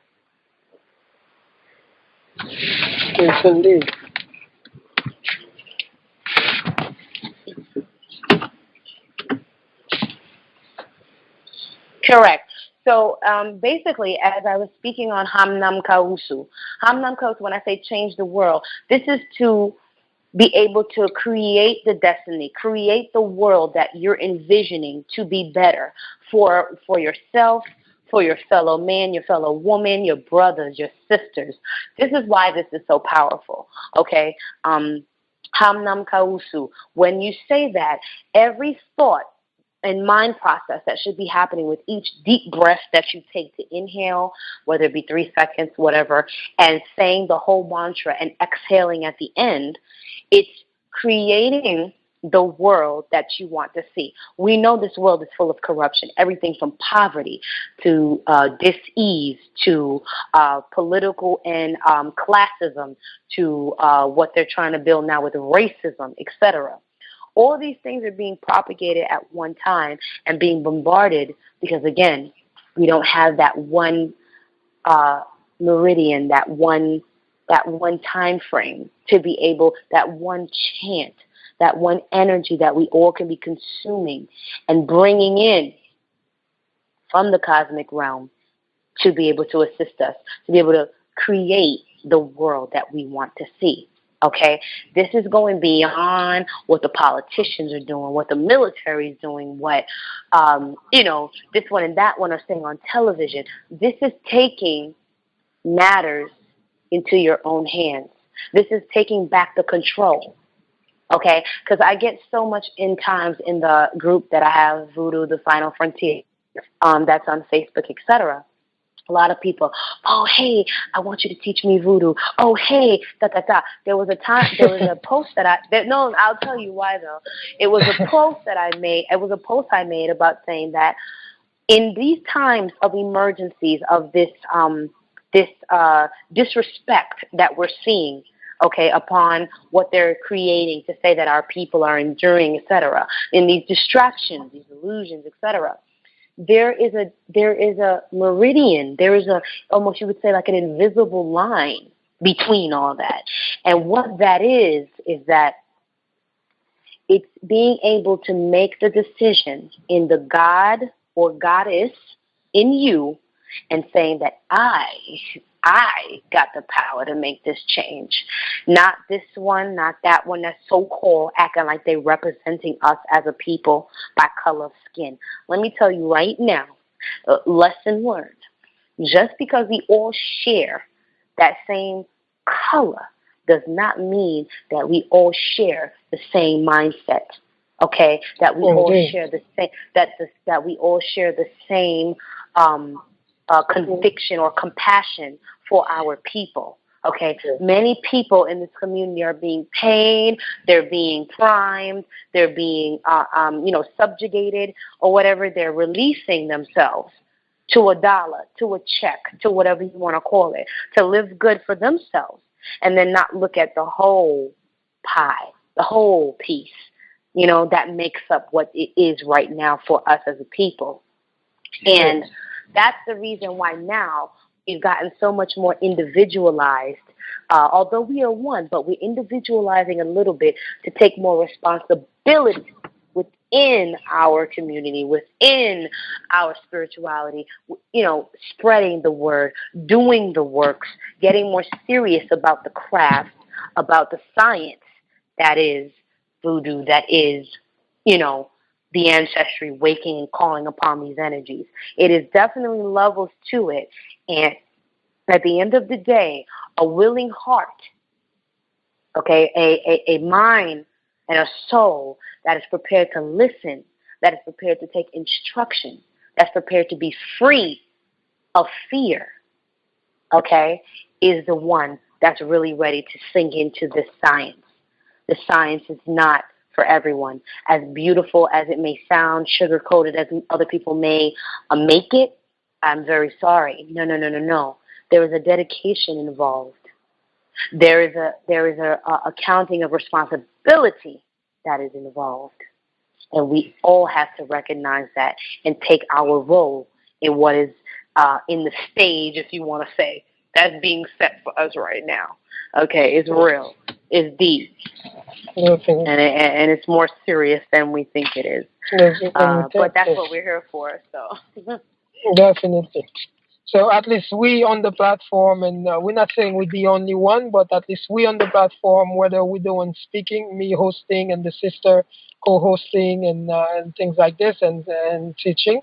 Yes, indeed. Correct. So basically, as I was speaking on Hamnam Kausu, when I say change the world, this is to be able to create the destiny, create the world that you're envisioning to be better for yourself, for your fellow man, your fellow woman, your brothers, your sisters. This is why this is so powerful, okay? Hamnam Kausu. When you say that, every thought and mind process that should be happening with each deep breath that you take to inhale, whether it be 3 seconds, whatever, and saying the whole mantra and exhaling at the end, it's creating the world that you want to see. We know this world is full of corruption, everything from poverty to dis-ease to political and classism to what they're trying to build now with racism, etc. All these things are being propagated at one time and being bombarded because, again, we don't have that one meridian, that one time frame to be able, that one chant, that one energy that we all can be consuming and bringing in from the cosmic realm to be able to assist us, to be able to create the world that we want to see. Okay, this is going beyond what the politicians are doing, what the military is doing, what, this one and that one are saying on television. This is taking matters into your own hands. This is taking back the control. Okay, because I get so much in times in the group that I have, Voodoo, the Final Frontier, that's on Facebook, etc. A lot of people, oh, hey, I want you to teach me voodoo. Oh, hey, da-da-da. There was a post that I'll tell you why, though. It was a post that I made. It was a post I made about saying that in these times of emergencies, of this disrespect that we're seeing, okay, upon what they're creating to say that our people are enduring, etc., in these distractions, these illusions, etc., there is a meridian, there is a, almost you would say like an invisible line between all that. And what that is that it's being able to make the decision in the God or goddess in you and saying that I got the power to make this change. Not this one, not that one that's so-called acting like they're representing us as a people by color of skin. Let me tell you right now, lesson learned. Just because we all share that same color does not mean that we all share the same mindset. Okay, that we all share the same. That we all share the same conviction or compassion for our people. Okay, many people in this community are being paid, they're being primed, they're being subjugated or whatever. They're releasing themselves to $1, to a check, to whatever you want to call it, to live good for themselves and then not look at the whole pie, the whole piece. that makes up what it is right now for us as a people. And that's the reason why now we've gotten so much more individualized. Although we are one, but we're individualizing a little bit to take more responsibility within our community, within our spirituality, spreading the word, doing the works, getting more serious about the craft, about the science that is voodoo, that is, the ancestry waking and calling upon these energies. It is definitely levels to it. And at the end of the day, a willing heart, okay, a mind and a soul that is prepared to listen, that is prepared to take instruction, that's prepared to be free of fear, okay, is the one that's really ready to sink into this science. The science is not for everyone. As beautiful as it may sound, sugar-coated as other people may make it, I'm very sorry. No. There is a dedication involved. There is a counting of responsibility that is involved. And we all have to recognize that and take our role in what is in the stage, if you want to say, that's being set for us right now. Okay, it's real. It's deep. And it's more serious than we think it is. But that's what we're here for. So definitely. So at least we on the platform, and we're not saying we're the only one, but at least we on the platform, whether we're doing speaking, me hosting, and the sister co-hosting, and things like this, and teaching.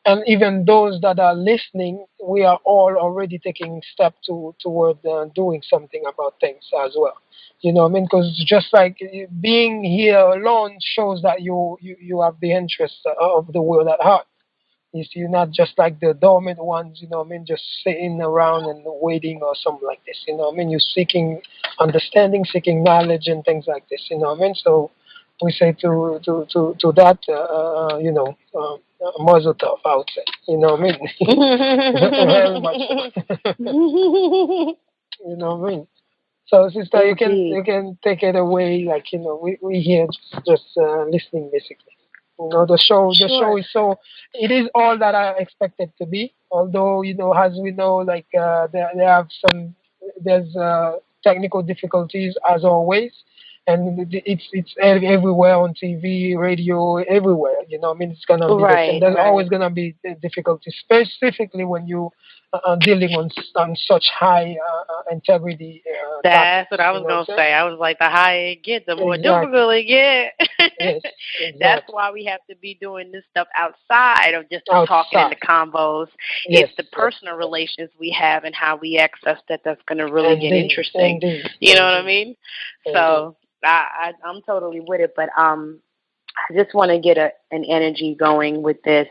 And even those that are listening, we are all already taking steps toward doing something about things as well. You know what I mean? Because just like being here alone shows that you have the interest of the world at heart. You're not just like the dormant ones, you know what I mean, just sitting around and waiting or something like this, you know what I mean? You're seeking understanding, seeking knowledge and things like this, you know what I mean? So we say to that, muzzle tough, I would say, you know what I mean? Very much so. You know what I mean? So, sister, you can take it away, like, we here just listening basically. The show is so, it is all that I expected to be. Although, as we know, like there's technical difficulties as always, and it's everywhere on TV, radio, everywhere. You know, I mean, it's gonna be there's always gonna be difficulties, specifically when you dealing on such high integrity. That's what I was gonna say. I was like, the higher it gets, the more difficult it gets. Yes, exactly. That's why we have to be doing this stuff outside of just the talking and the combos. Yes, it's the personal relations we have and how we access that's going to really get interesting. Indeed. You know what I mean? So I'm totally with it, but I just want to get an energy going with this.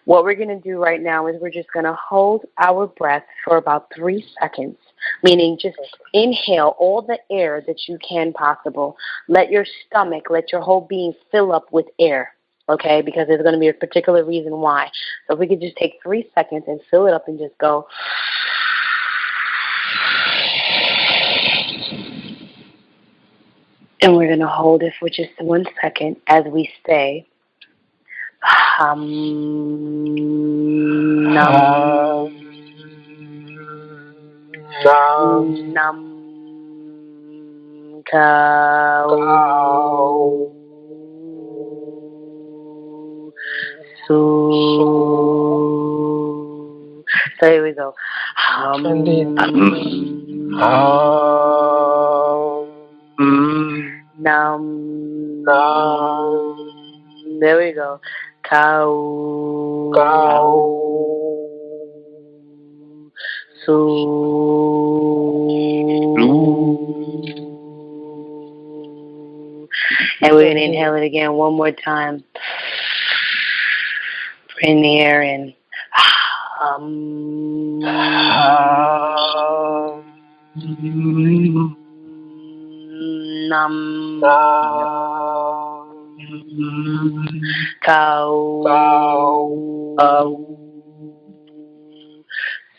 What we're going to do right now is we're just going to hold our breath for about 3 seconds, meaning just inhale all the air that you can possible. Let your stomach, let your whole being fill up with air, okay, because there's going to be a particular reason why. So if we could just take 3 seconds and fill it up and just go. And we're going to hold it for just 1 second as we say, Nam Kao Su. So here we go. Nam. There we go. Cow. Su. And we're going to inhale it again one more time. Bring the air in. Nam. Cow.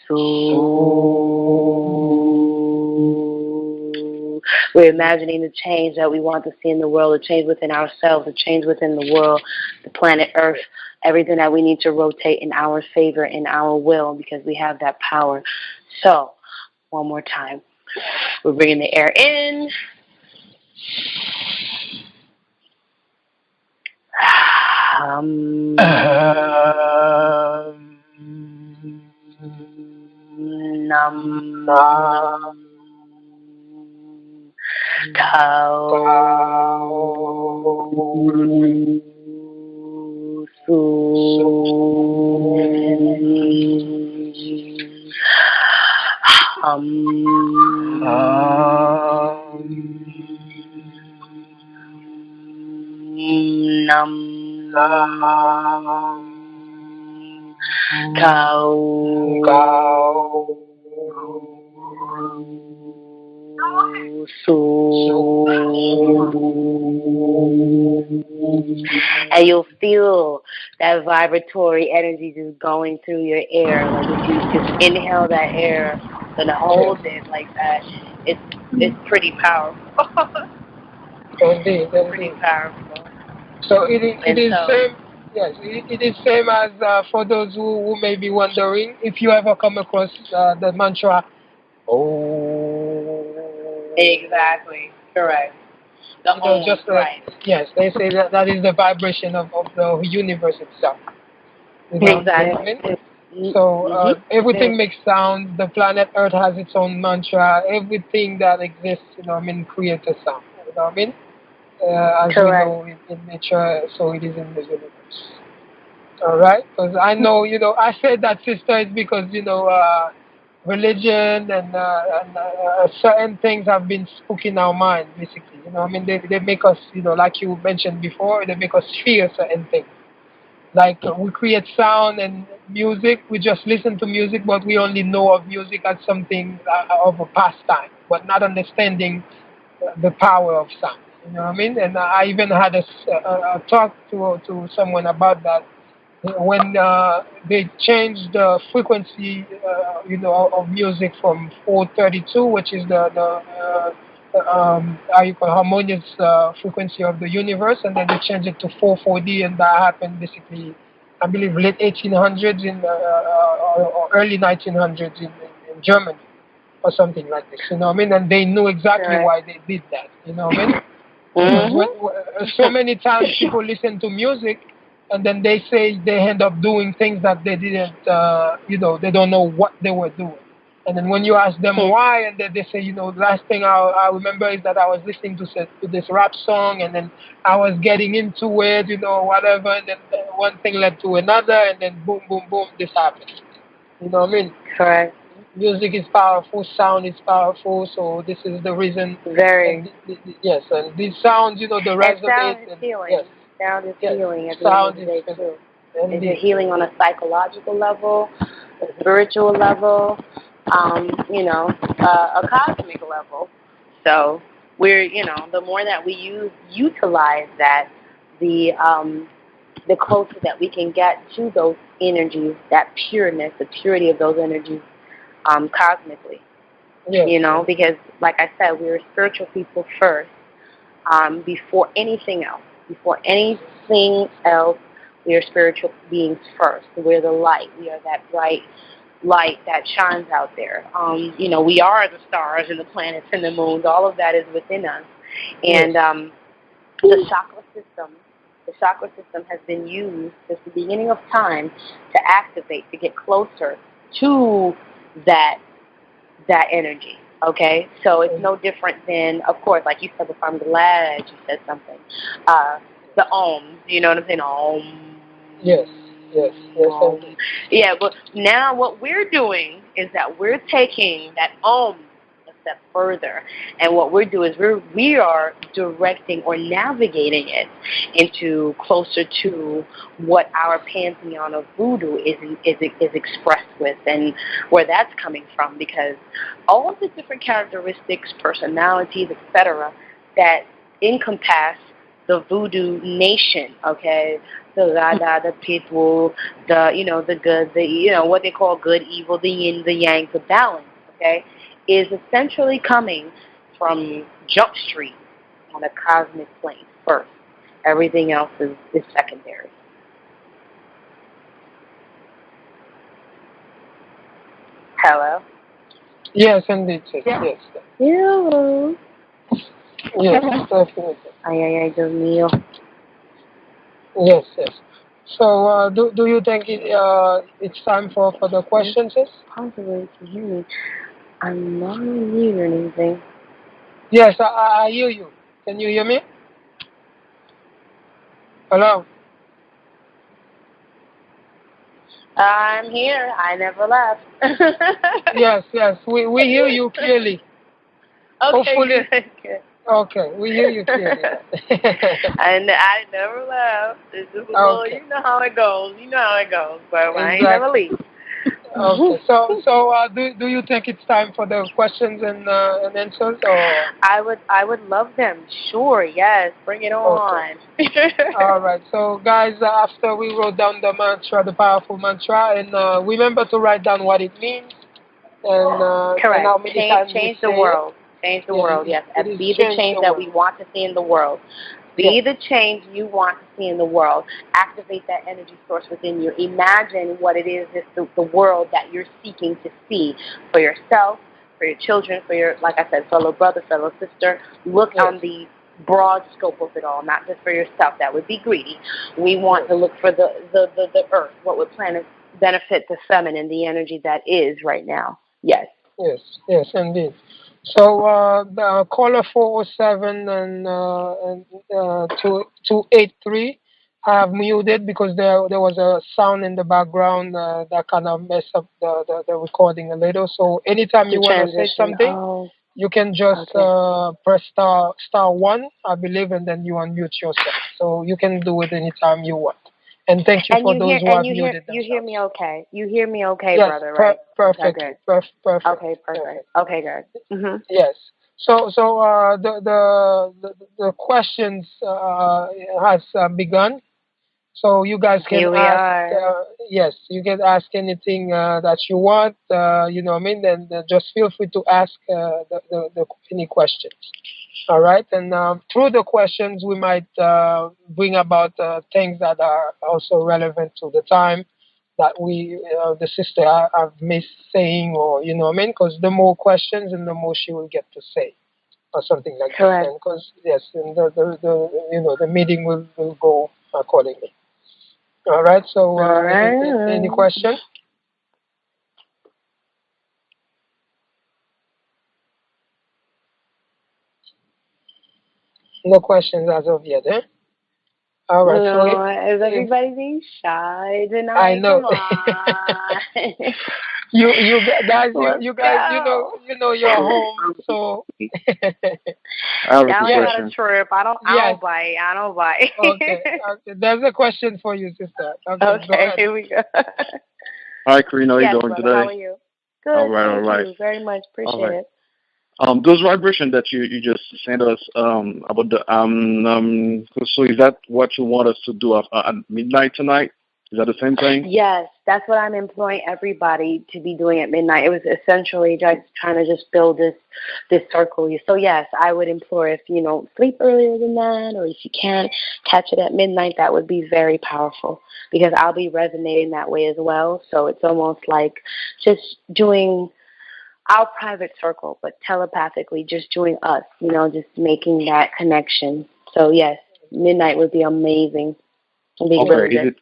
Su. We're imagining the change that we want to see in the world, the change within ourselves, the change within the world, the planet Earth, everything that we need to rotate in our favor, in our will, because we have that power. So, one more time. We're bringing the air in. Nam Tao Su Nam Tao Su. And you'll feel that vibratory energy just going through your air. Like if you just inhale that air and hold it like that, it's pretty powerful. Indeed. Pretty powerful. So it is same. Yes, it is same as for those who may be wondering, if you ever come across the mantra, oh. Exactly. Correct. Right. Yes, they say that is the vibration of the universe itself. Exactly. So everything makes sound. The planet Earth has its own mantra. Everything that exists, creates a sound. You know what I mean? As we know in nature, so it is in the universe. All right? Because I know, I said that, sister, is because, religion and certain things have been spook in our mind, basically. They make us, like you mentioned before, they make us fear certain things. Like we create sound and music, we just listen to music, but we only know of music as something of a pastime, but not understanding the power of sound. You know what I mean? And I even had a talk to someone about that when they changed the frequency, of music from 432, which is how you call harmonious frequency of the universe, and then they changed it to 440, and that happened basically, I believe, late 1800s or early 1900s in Germany or something like this. You know what I mean? And they knew exactly why they did that. You know what I mean? Because so many times people listen to music and then they say they end up doing things that they didn't, they don't know what they were doing. And then when you ask them why, and then they say, last thing I remember is that I was listening to this rap song, and then I was getting into it, whatever, and then one thing led to another, and then boom, boom, boom, this happened. You know what I mean? Correct. Music is powerful, sound is powerful, so this is the reason. Very. Yes, and these sounds, the resonate. Sound is healing. Yes. Sound is healing at the sound end of the day, too. Indeed. It's a healing on a psychological level, a spiritual level, a cosmic level. So we're, the more that we utilize that, the closer that we can get to those energies, that pureness, the purity of those energies, cosmically. Yes. Because like I said, we're spiritual people first, before anything else. Before anything else, we are spiritual beings first. We're the light. We are that bright light that shines out there. We are the stars and the planets and the moons. All of that is within us. And the chakra system has been used since the beginning of time to activate, to get closer to that energy. Okay, so it's no different than, of course, like you said before. I'm glad you said something. The Om, you know what I'm saying? Om. Yes. Yeah, but now what we're doing is that we're taking that Om a step further, and what we're doing is we are directing or navigating it into closer to what our pantheon of Voodoo is expressed with, and where that's coming from, because all of the different characteristics, personalities, etc., that encompass the Voodoo nation, okay, the Rada, the people, the good, what they call good, evil, the yin, the yang, the balance, okay, is essentially coming from Jump Street on a cosmic plane first. Everything else is secondary. Hello? Yes, indeed, sis. Yeah. Yes. Hello. Yes, definitely. Ay, Dios mío. Yes, yes. So, do you think it's time for the questions, sis? Possibly, you can hear me. I'm not hearing anything. Yes, I hear you. Can you hear me? Hello? I'm here. I never left. Yes, yes. We hear you clearly. Okay, Hopefully. good. Okay, we hear you clearly. I never left. It's just a little, Okay. you know how it goes. But I ain't never Exactly. leave. Okay. So, do you think it's time for the questions and answers, or? I would love them. Sure, yes. Bring it on. Okay. All right. So, guys, after we wrote down the mantra, the powerful mantra, and remember to write down what it means and Correct. how many times Change we the say it. world. Change the Yeah, world, yes. it is Be the change change the that world. we want to see in the world. Be Yes. the change you want to see in the world. Activate that energy source within you. Imagine what it is, the world that you're seeking to see for yourself, for your children, for your, like I said, fellow brother, fellow sister. Look Yes. on the broad scope of it all, not just for yourself. That would be greedy. We want to look for the earth, what would benefit the feminine, the energy that is right now. Yes. Yes, yes, indeed. So the caller 407 and 283 I have muted because there was a sound in the background that kind of messed up the recording a little. So anytime you want to say something, you can just press star one, I believe, and then you unmute yourself. So you can do it anytime you want. And thank you for those who have muted themselves. You hear me okay? You hear me okay, yes, brother, right? Perfectly. Okay, Perfect. Okay, perfect. Okay, good. Mm-hmm. Yes. So the questions has begun. So you guys can ask. Yes, you can ask anything that you want. You know what I mean? Then just feel free to ask any questions. All right. And through the questions, we might bring about things that are also relevant to the time that the sister have missed saying, or you know what I mean? Because the more questions and the more she will get to say, or something like that. And because yes, and the meeting will go accordingly. All right. So any questions? No questions as of yet, eh? All right. No, is everybody being shy tonight? I know. Come on. you guys, you guys, go. you know you're home, so. I have a Y'all question. got a trip. I don't bite. Okay. There's a question for you, sister. Okay. Go ahead. Here we go. Hi, Karina. How you doing brother, today? How are you? Good. All right. Thank you very much. Appreciate it. Those vibrations that you just sent us about the so is that what you want us to do at midnight tonight? Is that the same thing? Yes, that's what I'm employing everybody to be doing at midnight. It was essentially just trying to just build this circle. So yes, I would implore if sleep earlier than that, or if you can't catch it at midnight, that would be very powerful because I'll be resonating that way as well. So it's almost like just doing our private circle, but telepathically, just doing us. Just making that connection. So yes, midnight would be amazing. It'd be really good.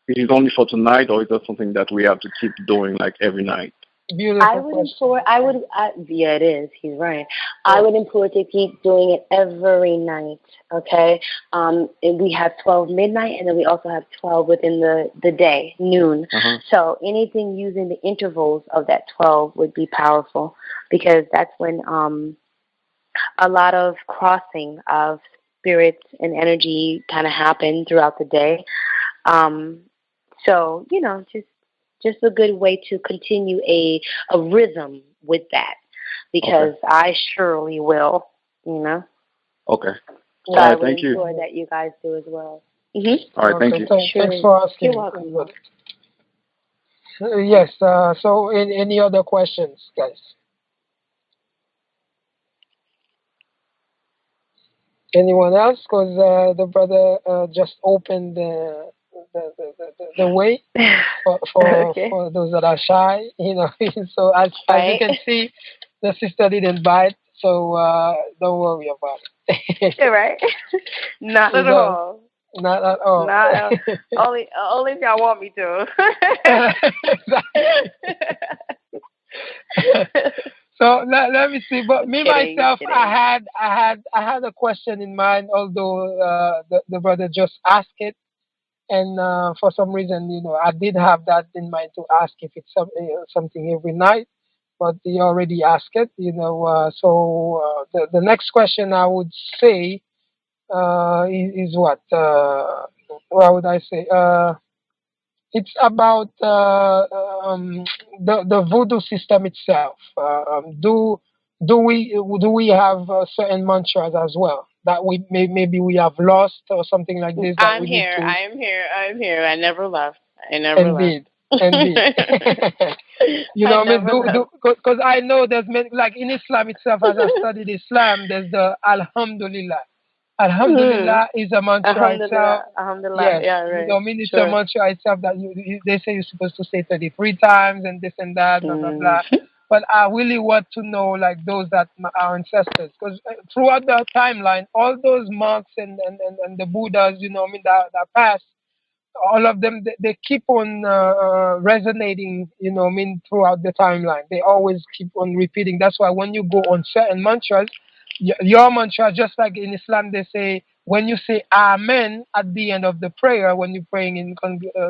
Is it only for tonight, or is that something that we have to keep doing like every night? Beautiful. Yeah, it is. He's right. I would implore to keep doing it every night. Okay. We have 12 midnight, and then we also have 12 within the day, noon. So anything using the intervals of that 12 would be powerful because that's when a lot of crossing of spirits and energy kind of happen throughout the day. So just a good way to continue a rhythm with that, because I surely will. Okay. So I would ensure that you guys do as well. All right. Thank you. Thanks for asking. You're welcome. Yes. So, any other questions, guys? Anyone else? Because the brother just opened the way Okay. for those that are shy, you know. So as you Right. can see, the sister didn't bite, so don't worry about it. Right. Not You at know, all. not at all. Not only if y'all want me to. Exactly. So let me see. But me Kidding, myself, kidding. I had a question in mind, although the brother just asked it, and for some reason, you know, I did have that in mind to ask if it's something every night, but he already asked it, you know. So the next question I would say is what? What would I say? It's about the voodoo system itself. Do we have certain mantras as well that maybe we have lost or something like this that I'm we need here. to? I am here. I'm here. I never left. I never left. Indeed, indeed. You I know, what I mean, never left. because I know there's many, like in Islam itself. As I studied Islam, there's the Alhamdulillah. Hmm. Alhamdulillah is a mantra itself. Alhamdulillah. Alhamdulillah. Yes, Yeah, you know, right. I mean, it's a Sure. mantra itself that they say you're supposed to say 33 times and this and that, blah, blah, Mm. blah. But I really want to know, like, those that our ancestors, because throughout the timeline, all those monks and the Buddhas, you know, I mean, that passed, all of them they keep on resonating, you know, I mean, throughout the timeline. They always keep on repeating. That's why when you go on certain mantras, your mantra, just like in Islam, they say when you say Amen at the end of the prayer when you're praying in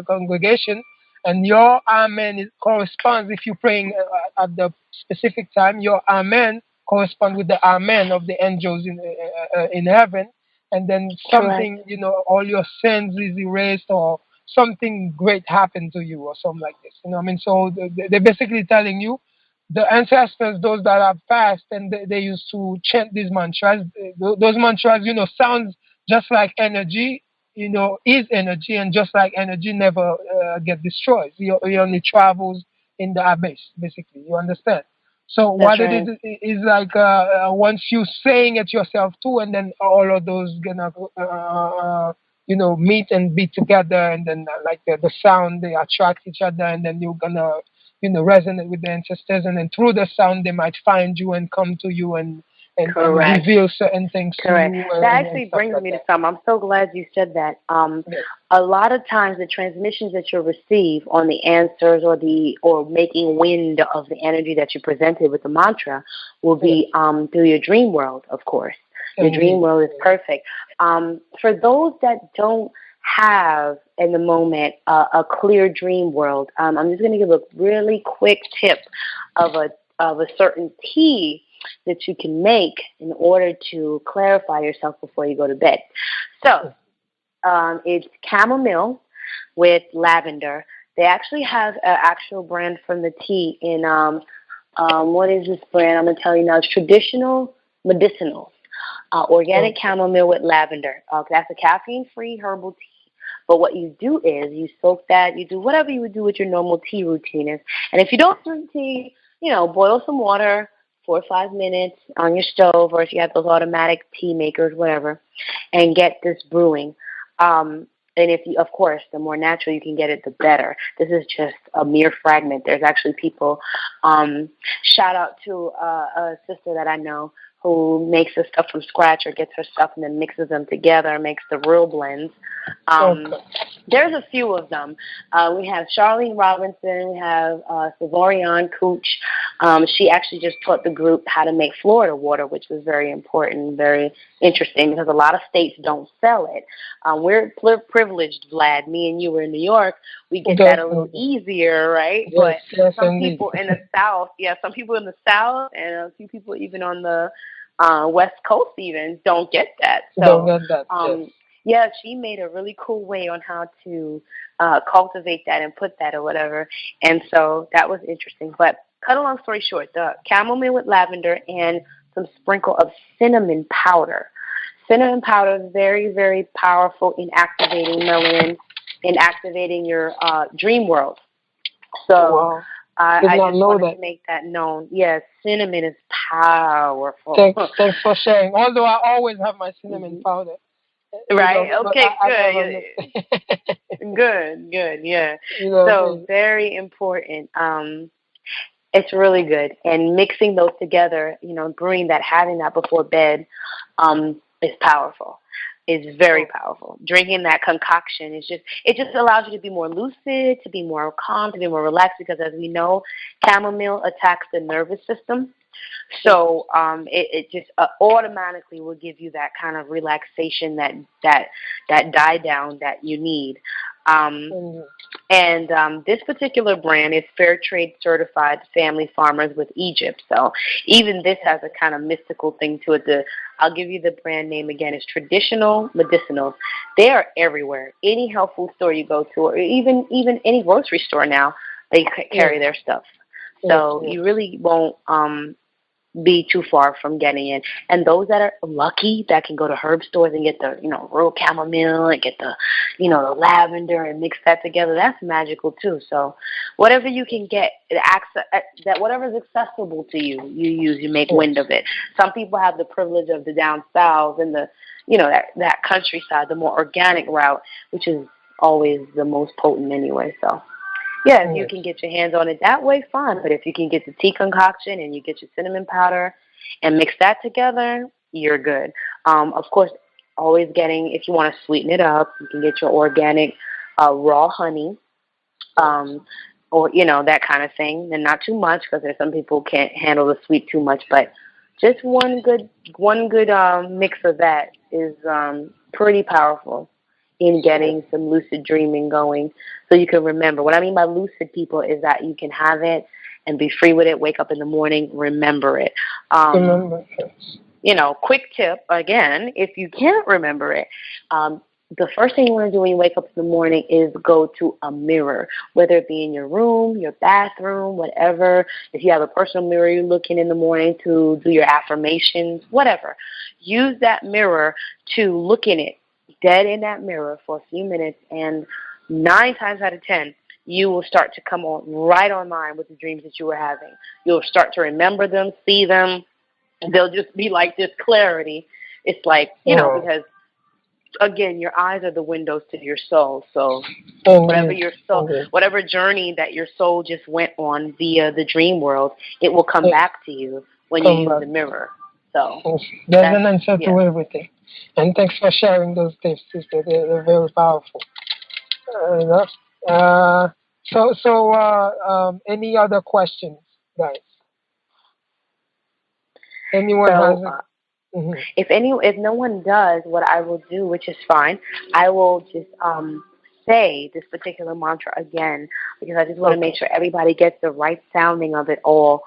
congregation, and your Amen corresponds if you're praying at the specific time. Your Amen corresponds with the Amen of the angels in heaven, and then Correct. something, you know, all your sins is erased or something great happened to you or something like this, you know what I mean? So they're basically telling you the ancestors, those that have passed, and they used to chant these mantras. Those mantras, you know, sounds just like energy, you know, is energy, and just like energy never get destroyed. It only travels in the abyss, basically. You understand? So That's what it right. is like once you saying it yourself too, and then all of those gonna you know, meet and be together, and then like the sound they attract each other, and then you're gonna, you know, resonate with the ancestors, and then through the sound they might find you and come to you and Correct. reveal certain things to Correct. you That and actually stuff brings like me to that. something. I'm so glad you said that. Yes. A lot of times the transmissions that you'll receive on the answers or making wind of the energy that you presented with the mantra will Yes. be through your dream world, of course. Your dream Indeed. world is perfect. For those that don't have in the moment a clear dream world, I'm just going to give a really quick tip of a certain tea that you can make in order to clarify yourself before you go to bed. So it's chamomile with lavender. They actually have an actual brand from the tea in what is this brand? I'm gonna tell you now. It's traditional medicinals. Organic Okay. chamomile with lavender. That's a caffeine-free herbal tea. But what you do is you soak that. You do whatever you would do with your normal tea routine is. And if you don't drink tea, you know, boil some water 4 or 5 minutes on your stove, or if you have those automatic tea makers, whatever, and get this brewing. And if you, of course, the more natural you can get it, the better. This is just a mere fragment. There's actually people. Shout out to a sister that I know who makes the stuff from scratch or gets her stuff and then mixes them together and makes the real blends. Okay. There's a few of them. We have Charlene Robinson. We have Savorian Cooch. She actually just taught the group how to make Florida water, which was very important, very interesting, because a lot of states don't sell it. We're privileged, Vlad. Me and you were in New York. We get that a little Definitely. easier, right? Yes. But Yes, some indeed. people in the South, some people in the South and a few people even on the West Coast even don't get that. Don't So, get that. Yes. yeah, she made a really cool way on how to cultivate that and put that or whatever. And so that was interesting. But cut a long story short, the chamomile with lavender and some sprinkle of cinnamon powder. Cinnamon powder is very, very powerful in activating melanin, in activating your dream world. So Wow. I not just know wanted that. to make that known. Yes, cinnamon is powerful. Thanks for sharing. Although I always have my cinnamon powder. Right. But Okay. I never mix. Good. Good. Yeah. I So very important. It's really good, and mixing those together, brewing that, having that before bed, is powerful. It's very powerful. Drinking that concoction it just allows you to be more lucid, to be more calm, to be more relaxed, because as we know, chamomile attacks the nervous system. So it just automatically will give you that kind of relaxation, that die down that you need. And this particular brand is fair trade certified family farmers with Egypt. So even this has a kind of mystical thing to it. I'll give you the brand name again. It's Traditional Medicinals. They are everywhere. Any health food store you go to, or even any grocery store now, they carry their stuff. So you really won't be too far from getting it. And those that are lucky that can go to herb stores and get the, real chamomile and get the, the lavender and mix that together, that's magical too. So whatever you can get, that whatever is accessible to you, you use, you make wind of it. Some people have the privilege of the down south and the, that countryside, the more organic route, which is always the most potent anyway. So yeah, if you can get your hands on it that way, fine. But if you can get the tea concoction and you get your cinnamon powder and mix that together, you're good. Of course, always if you want to sweeten it up, you can get your organic raw honey, or, that kind of thing. And not too much, because there's some people can't handle the sweet too much. But just one good mix of that is pretty powerful in getting some lucid dreaming going, so you can remember. What I mean by lucid, people, is that you can have it and be free with it, wake up in the morning, remember it. Quick tip, again, if you can't remember it, the first thing you want to do when you wake up in the morning is go to a mirror, whether it be in your room, your bathroom, whatever. If you have a personal mirror you look in the morning to do your affirmations, whatever. Use that mirror to look in it, dead in that mirror for a few minutes, and 9 times out of 10, you will start to come right online with the dreams that you were having. You'll start to remember them, see them. They'll just be like this clarity. It's like, because, again, your eyes are the windows to your soul. So whatever journey that your soul just went on via the dream world, it will come back to you when you use the mirror. So there's an answer to everything. And thanks for sharing those tips, sister. They're very powerful. Any other questions, guys? Anyone has if no one does, what I will do, which is fine, I will just say this particular mantra again, because I just want to make sure everybody gets the right sounding of it all.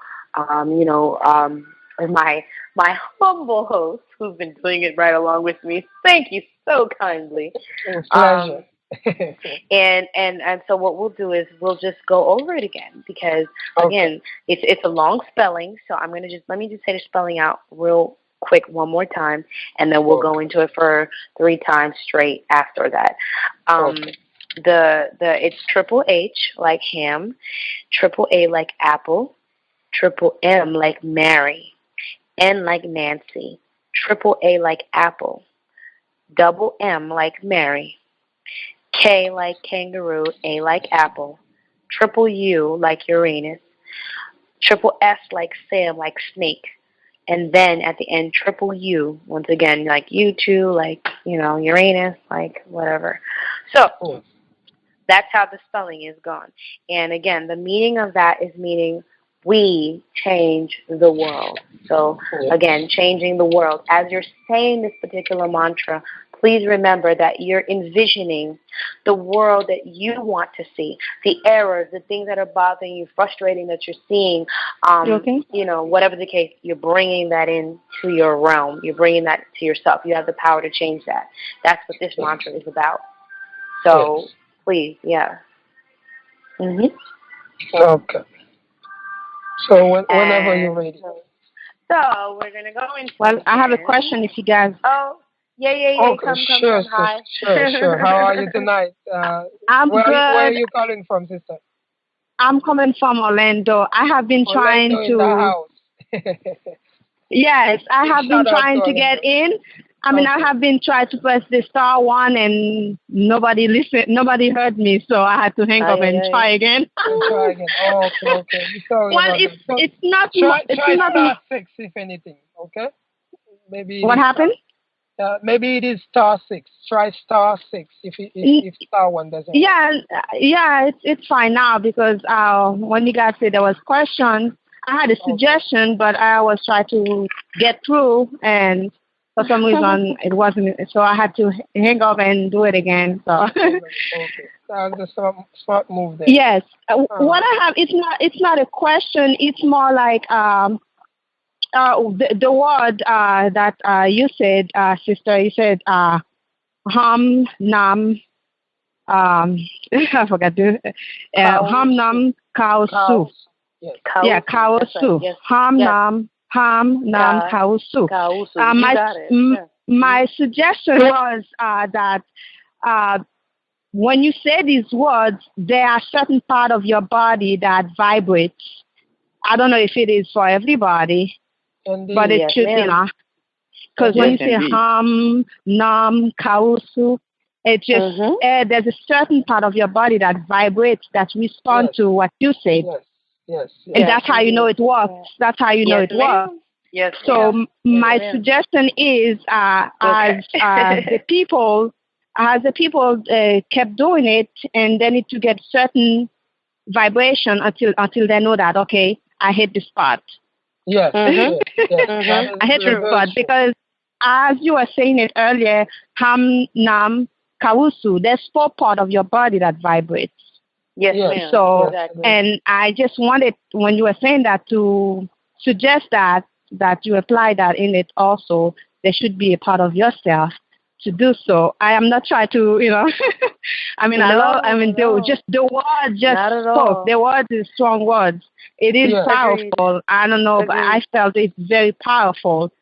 My humble host, who's been doing it right along with me, thank you so kindly. Pleasure. And so what we'll do is we'll just go over it again, because again, it's a long spelling. So let me just say the spelling out real quick one more time, and then we'll go into it for 3 times straight after that. It's triple H like ham, triple A like apple, triple M like Mary, N like Nancy, triple A like apple, double M like Mary, K like kangaroo, A like apple, triple U like Uranus, triple S like Sam, like snake, and then at the end, triple U, once again, like U2, like, Uranus, like whatever. So that's how the spelling is gone. And again, the meaning of that is meaning we change the world. So again, changing the world. As you're saying this particular mantra, please remember that you're envisioning the world that you want to see, the errors, the things that are bothering you, frustrating that you're seeing, whatever the case, you're bringing that into your realm. You're bringing that to yourself. You have the power to change that. That's what this mantra is about. So please, Okay. So whenever you're ready. So we're going to go into Well, I have a question if you guys... Oh, yeah. Okay, Come. Hi. Sure. How are you tonight? I'm where good. Where are you calling from, sister? I'm coming from Orlando. I have been trying Orlando in the to. house. Yes, I Big have been shout out to trying to Orlando. get in. I mean, I have been trying to press the star one, and nobody listened. Nobody heard me, so I had to hang up and try again. And try again. Oh, okay. Sorry Well, about that. So it's not. try It's not. star 6 if anything. Okay. Maybe it What is happened? maybe it is star 6. Try star 6 if star 1 doesn't. Yeah, it's fine now because when you guys said there was questions, I had a suggestion, but I was trying to get through, and for some reason it wasn't. So I had to hang up and do it again. So. Okay. That was a smart move there. Yes. What I have, it's not a question. It's more like the word that you said, sister. You said nam. I forgot to. Nam cow soup. Yes. Yeah, cow soup. Yes. Nam cow soup. My suggestion was that when you say these words, there are certain part of your body that vibrates. I don't know if it is for everybody, but it should be, because when you say nam, kausu, it just there's a certain part of your body that vibrates, that responds to what you say. Yes. And that's how you know it works. That's how you know it works. Yes. So my suggestion is, as the people kept doing it, and they need to get certain vibration until they know that, okay, I hit the spot. Yes. I hit the spot because, as you were saying it earlier, nam, kausu, there's 4 parts of your body that vibrates. Yes, ma'am. So, exactly. And I just wanted, when you were saying that, to suggest that you apply that in it also. There should be a part of yourself to do so. I am not trying to, I mean, the word just spoke. The word is strong words. It is powerful. Agreed. I don't know, but I felt it's very powerful.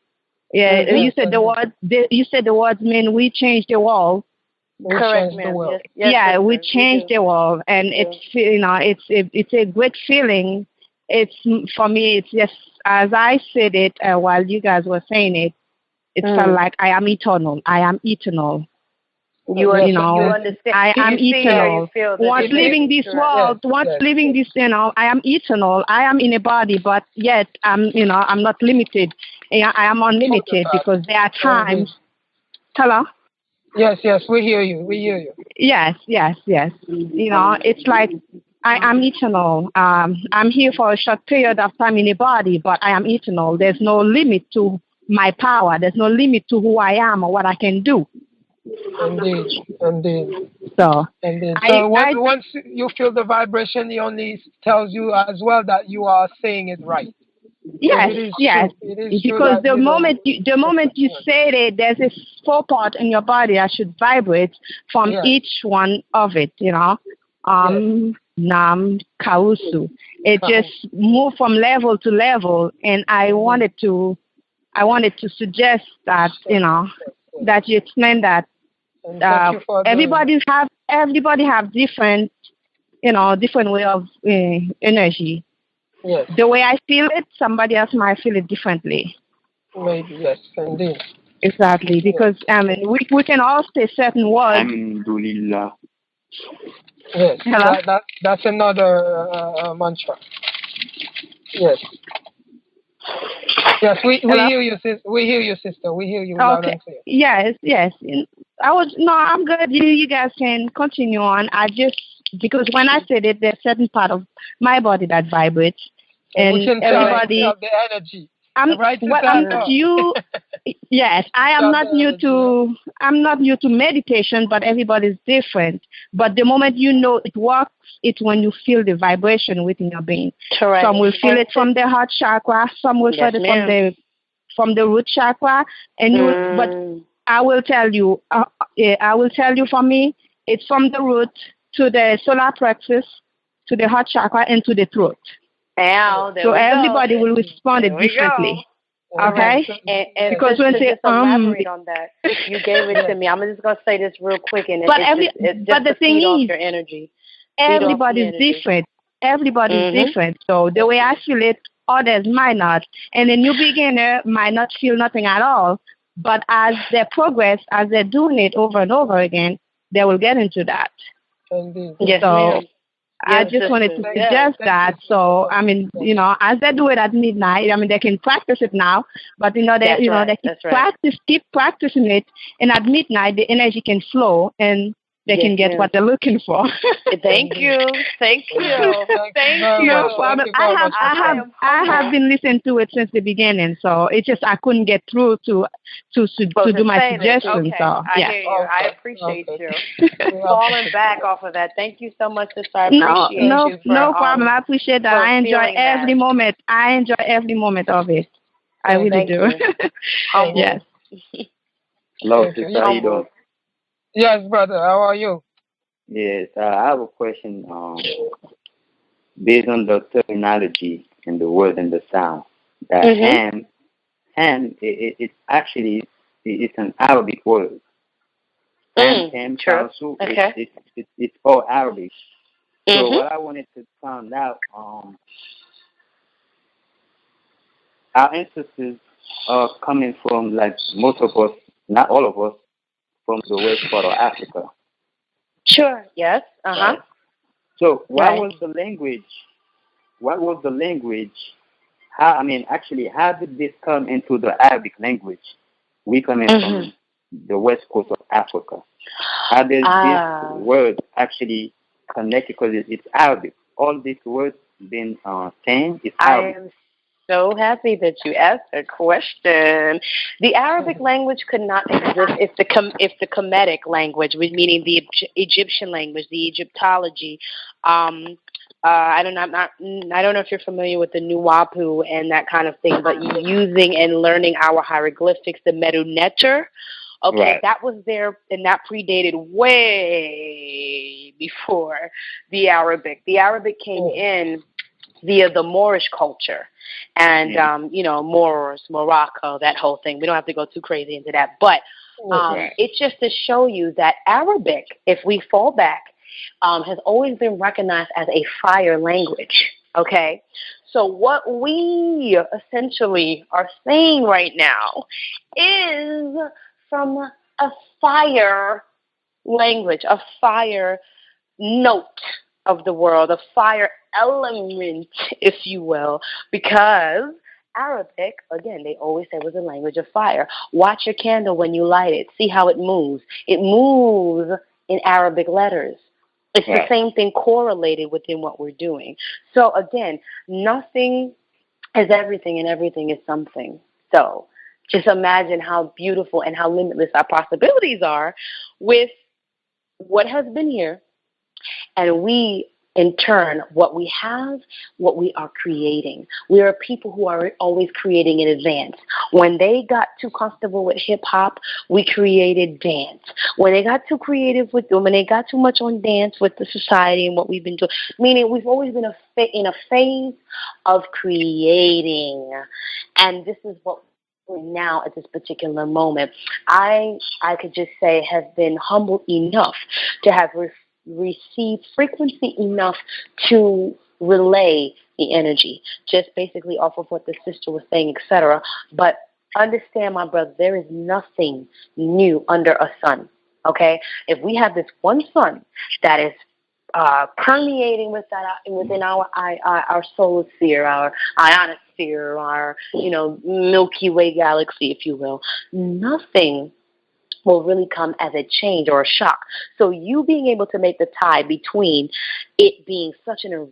Yeah, you said the word. You said the words mean we change the world. Correct, ma'am. Yes, we change the world, and it's a great feeling. It's, for me, it's just as I said it while you guys were saying it. It felt like I am eternal. I am eternal. You understand. I am eternal. Once leaving this world, leaving this, I am eternal. I am in a body, but yet I'm not limited. I am unlimited because there are times. Hello. Yes, we hear you. Yes. It's like I am eternal. I'm here for a short period of time in a body, but I am eternal. There's no limit to my power. There's no limit to who I am or what I can do. Indeed. So once you feel the vibration, it only tells you as well that you are saying it right. Yes. It is because the moment you say it, there's a 4 part in your body that should vibrate from each one of it. Nam, kausu. It just moved from level to level, and I wanted to suggest that that you explain that. Everybody have different way of energy. Yes. The way I feel it, somebody else might feel it differently. Maybe, yes, indeed. Exactly, because we can all say certain words. Alhamdulillah. Yes. Hello? That's another mantra. Yes. Yes, we hear you, sister. We hear you, sister. We hear you loud and clear. Yes. I'm good. You guys can continue on. Because when I said it, there's certain part of my body that vibrates, and everybody. The energy. I'm not new. Yes, I'm not new to meditation, but everybody's different. But the moment you know it works, it's when you feel the vibration within your being. Correct. Some will feel it from the heart chakra. Some will feel it from the root chakra. And but I will tell you. For me, it's from the root to the solar plexus, to the heart chakra, and to the throat. So everybody will respond differently. Okay? And because when they elaborate on that, you gave it to me. I'm just gonna say this real quick, and the thing is, your energy. Everybody's different. everybody's different. So the way I feel it, others might not. And a new beginner might not feel nothing at all. But as they progress, as they're doing it over and over again, they will get into that. Yes, so ma'am. I just wanted to suggest that. So, I mean, as they do it at midnight, I mean, they can practice it now, but, they keep practicing it. And at midnight, the energy can flow and they can get what they're looking for. Thank you. Thank you. Thank you. No problem. I have been listening to it since the beginning, so it's just I couldn't get through to do my suggestions. Okay. So I hear you. I appreciate you. Falling back off of that. Thank you so much, sister. I appreciate you. No problem. I appreciate that. I enjoy every moment. I enjoy every moment of it. I really do. Yes. Hello, sister. How you doing? Yes, brother. How are you? Yes, I have a question. Based on the terminology and the word and the sound, that it's actually it's an Arabic word. True. Okay. It's all Arabic. So what I wanted to find out, our ancestors are coming from, like, most of us, not all of us, from the west part of Africa. Sure. Yes. Right? So what was the language? What was the language? How did this come into the Arabic language? We coming from the west coast of Africa. How did this word actually connect? Because it's Arabic. All these words been saying is Arabic. I am so happy that you asked that question. The Arabic language could not exist if the Kemetic language, meaning the Egyptian language, the Egyptology. I don't know if you're familiar with the Nuwapu and that kind of thing, but using and learning our hieroglyphics, the Medu Neter. Okay, that was there, and that predated way before the Arabic. The Arabic came in via the Moorish culture and, Moors, Morocco, that whole thing. We don't have to go too crazy into that. But it's just to show you that Arabic, if we fall back, has always been recognized as a fire language. Okay? So what we essentially are saying right now is from a fire language, a fire note of the world, a fire element, if you will, because Arabic, again, they always say was a language of fire. Watch your candle when you light it. See how it moves. It moves in Arabic letters. It's the same thing correlated within what we're doing. So, again, nothing is everything and everything is something. So just imagine how beautiful and how limitless our possibilities are with what has been here. And we, in turn, what we have, what we are creating. We are people who are always creating in advance. When they got too comfortable with hip-hop, we created dance. When they got too creative when they got too much on dance with the society and what we've been doing, meaning we've always been in a phase of creating. And this is what we're now at this particular moment. I could just say have been humbled enough to have receive frequency enough to relay the energy, just basically off of what the sister was saying, etc. But understand, my brother, there is nothing new under a sun. Okay, if we have this one sun that is permeating within our solar sphere, our ionosphere, our Milky Way galaxy, if you will, nothing will really come as a change or a shock. So you being able to make the tie between it being such an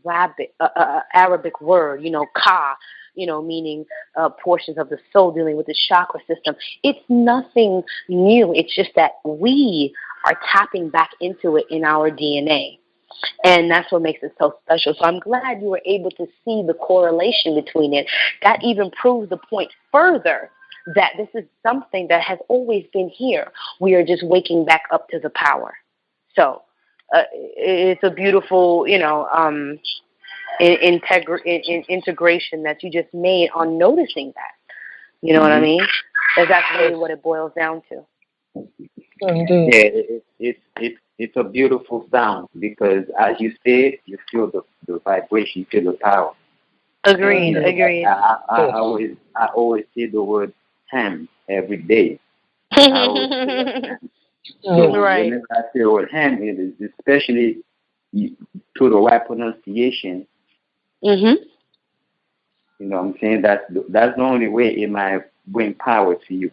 Arabic word, ka, meaning portions of the soul dealing with the chakra system, it's nothing new. It's just that we are tapping back into it in our DNA. And that's what makes it so special. So I'm glad you were able to see the correlation between it. That even proves the point further that this is something that has always been here. We are just waking back up to the power. So it's a beautiful, integration that you just made on noticing that. You know what I mean? That's really what it boils down to. Yeah, it's it's a beautiful sound because as you say it, you feel the vibration, you feel the power. Agreed. And Agreed. I always say the word ham every day. I always say the word ham. So Right. whenever I say the word ham, it is especially to the right pronunciation. Mhm. You know what I'm saying? That's the only way it might bring power to you.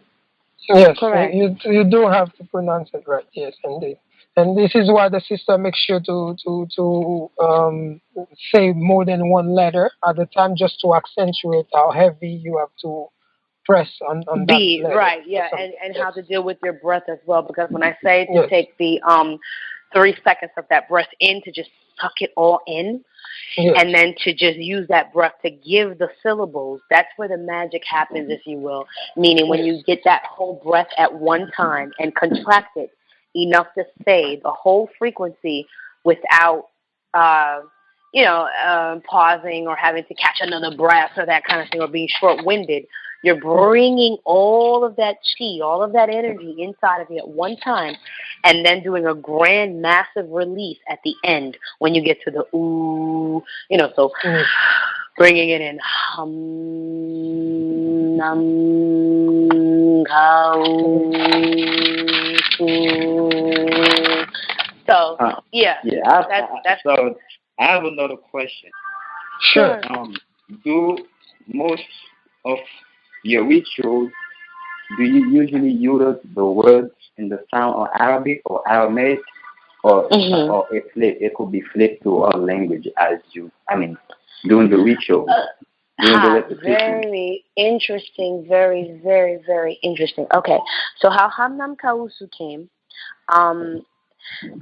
Yes, Correct. you do have to pronounce it right. Yes, indeed. And this is why the sister makes sure to say more than one letter at a time, just to accentuate how heavy you have to press on that B, letter. right, yeah, and how Yes. to deal with your breath as well. Because when I say to Yes. take the 3 seconds of that breath in, to just suck it all in, Yes. and then to just use that breath to give the syllables, that's where the magic happens, if you will. Meaning when you get that whole breath at one time and contract it enough to say the whole frequency without, pausing or having to catch another breath or that kind of thing, or being short-winded. You're bringing all of that chi, all of that energy inside of you at one time, and then doing a grand, massive release at the end when you get to the ooh, so bringing it in. Hum, nam, kao, ooh. So, yeah. So I have another question. Sure. Do most of your rituals, do you usually use the words in the sound of Arabic or Aramaic, or it could be flipped to other language doing the ritual, doing the repetition? Very interesting. Very, very, very interesting. Okay, so how Hamnam Kausu came,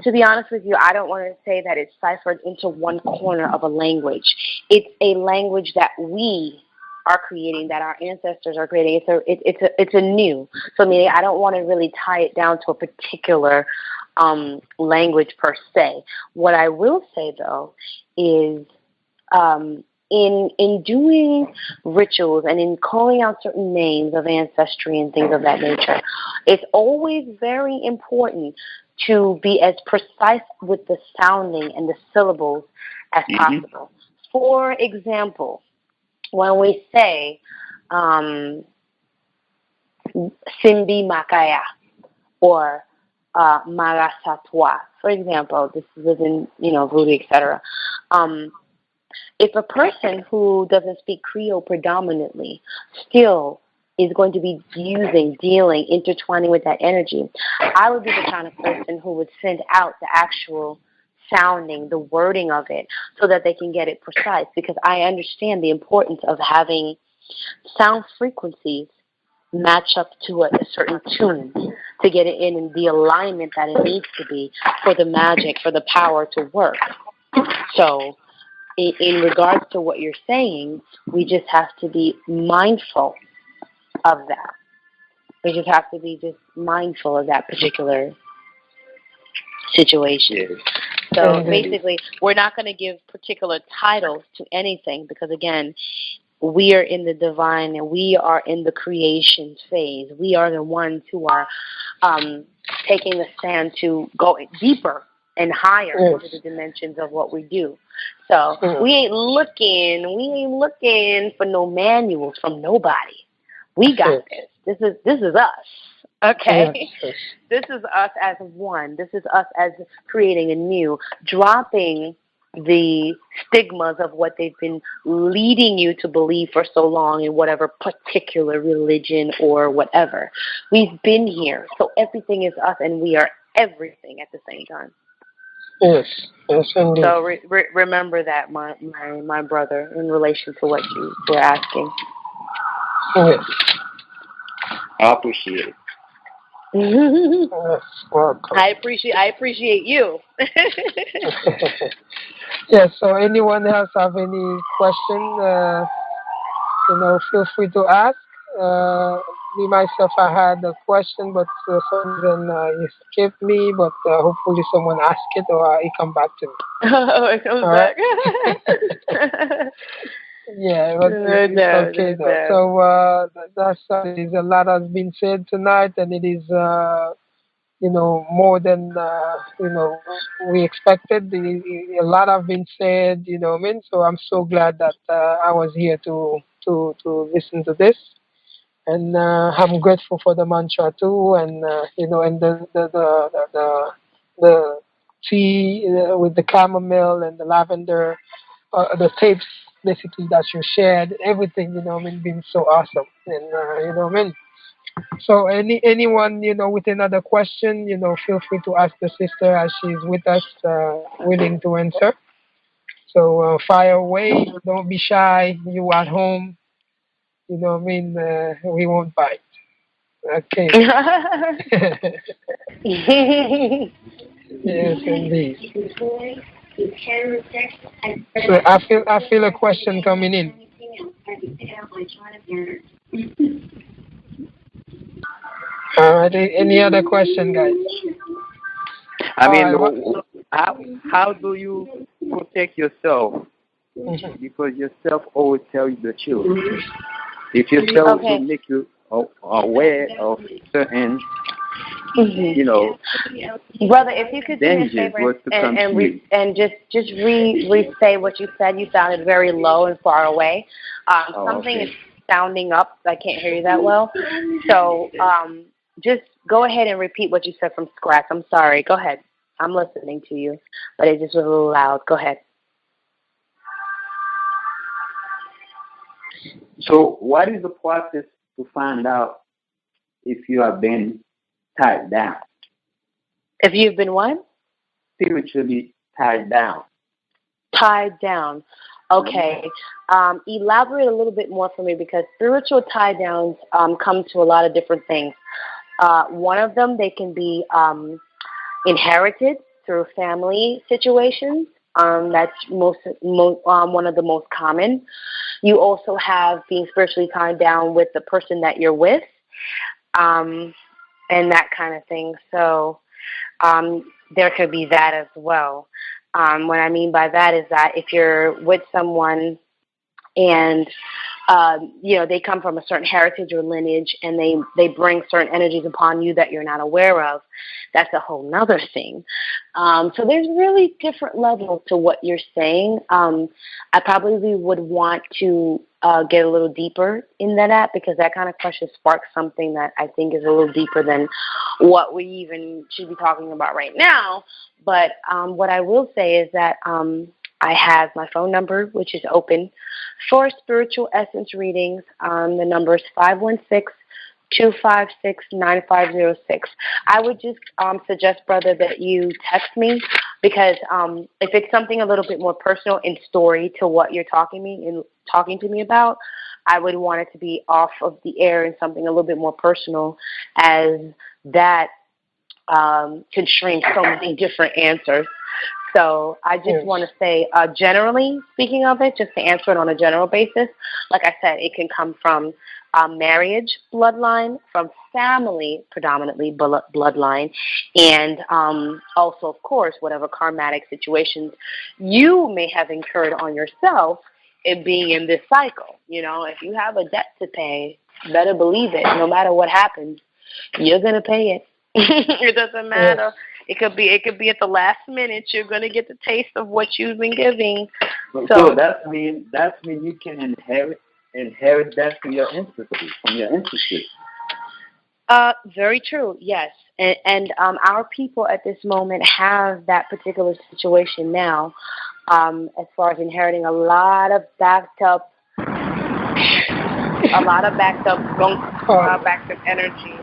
to be honest with you, I don't want to say that it's ciphered into one corner of a language. It's a language that we are creating, that our ancestors are creating. It's a new. So meaning I don't want to really tie it down to a particular language per se. What I will say though is in doing rituals and in calling out certain names of ancestry and things of that nature, it's always very important to be as precise with the sounding and the syllables as possible. For example, when we say Simbi Makaya or Marasatwa, for example, this is within Voodoo, etc. If a person who doesn't speak Creole predominantly still is going to be dealing, intertwining with that energy, I would be the kind of person who would send out the actual sounding, the wording of it, so that they can get it precise, because I understand the importance of having sound frequencies match up to a certain tune to get it in the alignment that it needs to be for the magic, for the power to work. So in regards to what you're saying, we just have to be mindful of that. We just have to be just mindful of that particular situation. So basically, we're not going to give particular titles to anything because, again, we are in the divine and we are in the creation phase. We are the ones who are taking the stand to go deeper and higher into the dimensions of what we do. So we ain't looking for no manuals from nobody. We got this. This is us. Okay? Yes. This is us as one. This is us as creating a new, dropping the stigmas of what they've been leading you to believe for so long in whatever particular religion or whatever. We've been here, so everything is us, and we are everything at the same time. Yes, indeed. So remember that, my brother, in relation to what you were asking. Yes. I appreciate it. Yes, welcome. I appreciate you. Yes, so anyone else have any question, feel free to ask. Me, myself, I had a question, but for some reason it escaped me, but hopefully someone ask it or it come back to me. Oh, it comes back. Yeah, but it's okay though. So there's a lot has been said tonight, and it is more than we expected. A lot have been said, what I mean. So I'm so glad that I was here to listen to this, and I'm grateful for the mantra too, and and the tea with the chamomile and the lavender, the tapes basically that you shared, everything, been so awesome, and what I mean. So anyone, with another question, feel free to ask the sister as she's with us, willing to answer. So fire away. Don't be shy. You at home. What I mean. We won't bite. Okay. Yes, indeed. So I feel a question coming in. All right. Any other question, guys? I mean, how do you protect yourself? Because yourself always tells you the truth. If yourself will make you aware of certain, brother, if you could do me a favor and just re-say what you said. You sounded very low and far away. Something is sounding up. I can't hear you that well. So just go ahead and repeat what you said from scratch. I'm sorry. Go ahead. I'm listening to you, but it just was a little loud. Go ahead. So what is the process to find out if you have been tied down? If you've been what? Spiritually tied down. Tied down. Okay. Elaborate a little bit more for me, because spiritual tie downs come to a lot of different things. One of them, they can be inherited through family situations. That's one of the most common. You also have being spiritually tied down with the person that you're with, and that kind of thing. So there could be that as well. What I mean by that is that if you're with someone and they come from a certain heritage or lineage, and they bring certain energies upon you that you're not aware of, that's a whole nother thing. So there's really different levels to what you're saying. I probably would want to get a little deeper in that, because that kind of question sparks something that I think is a little deeper than what we even should be talking about right now. But what I will say is that I have my phone number, which is open for spiritual essence readings. The number is 516-256-9506. I would just suggest, brother, that you text me, because if it's something a little bit more personal in story to what you're talking to me about, I would want it to be off of the air and something a little bit more personal, as that could stream so many different answers. So I just want to say, generally speaking of it, just to answer it on a general basis, like I said, it can come from marriage bloodline, from family predominantly bloodline, and also, of course, whatever karmatic situations you may have incurred on yourself in being in this cycle. If you have a debt to pay, better believe it. No matter what happens, you're going to pay it. It doesn't matter. It could be at the last minute. You're going to get the taste of what you've been giving. So that means you can inherit that from your ancestors. Very true. Yes, and our people at this moment have that particular situation now, as far as inheriting a lot of backed up gunk, backed up energy.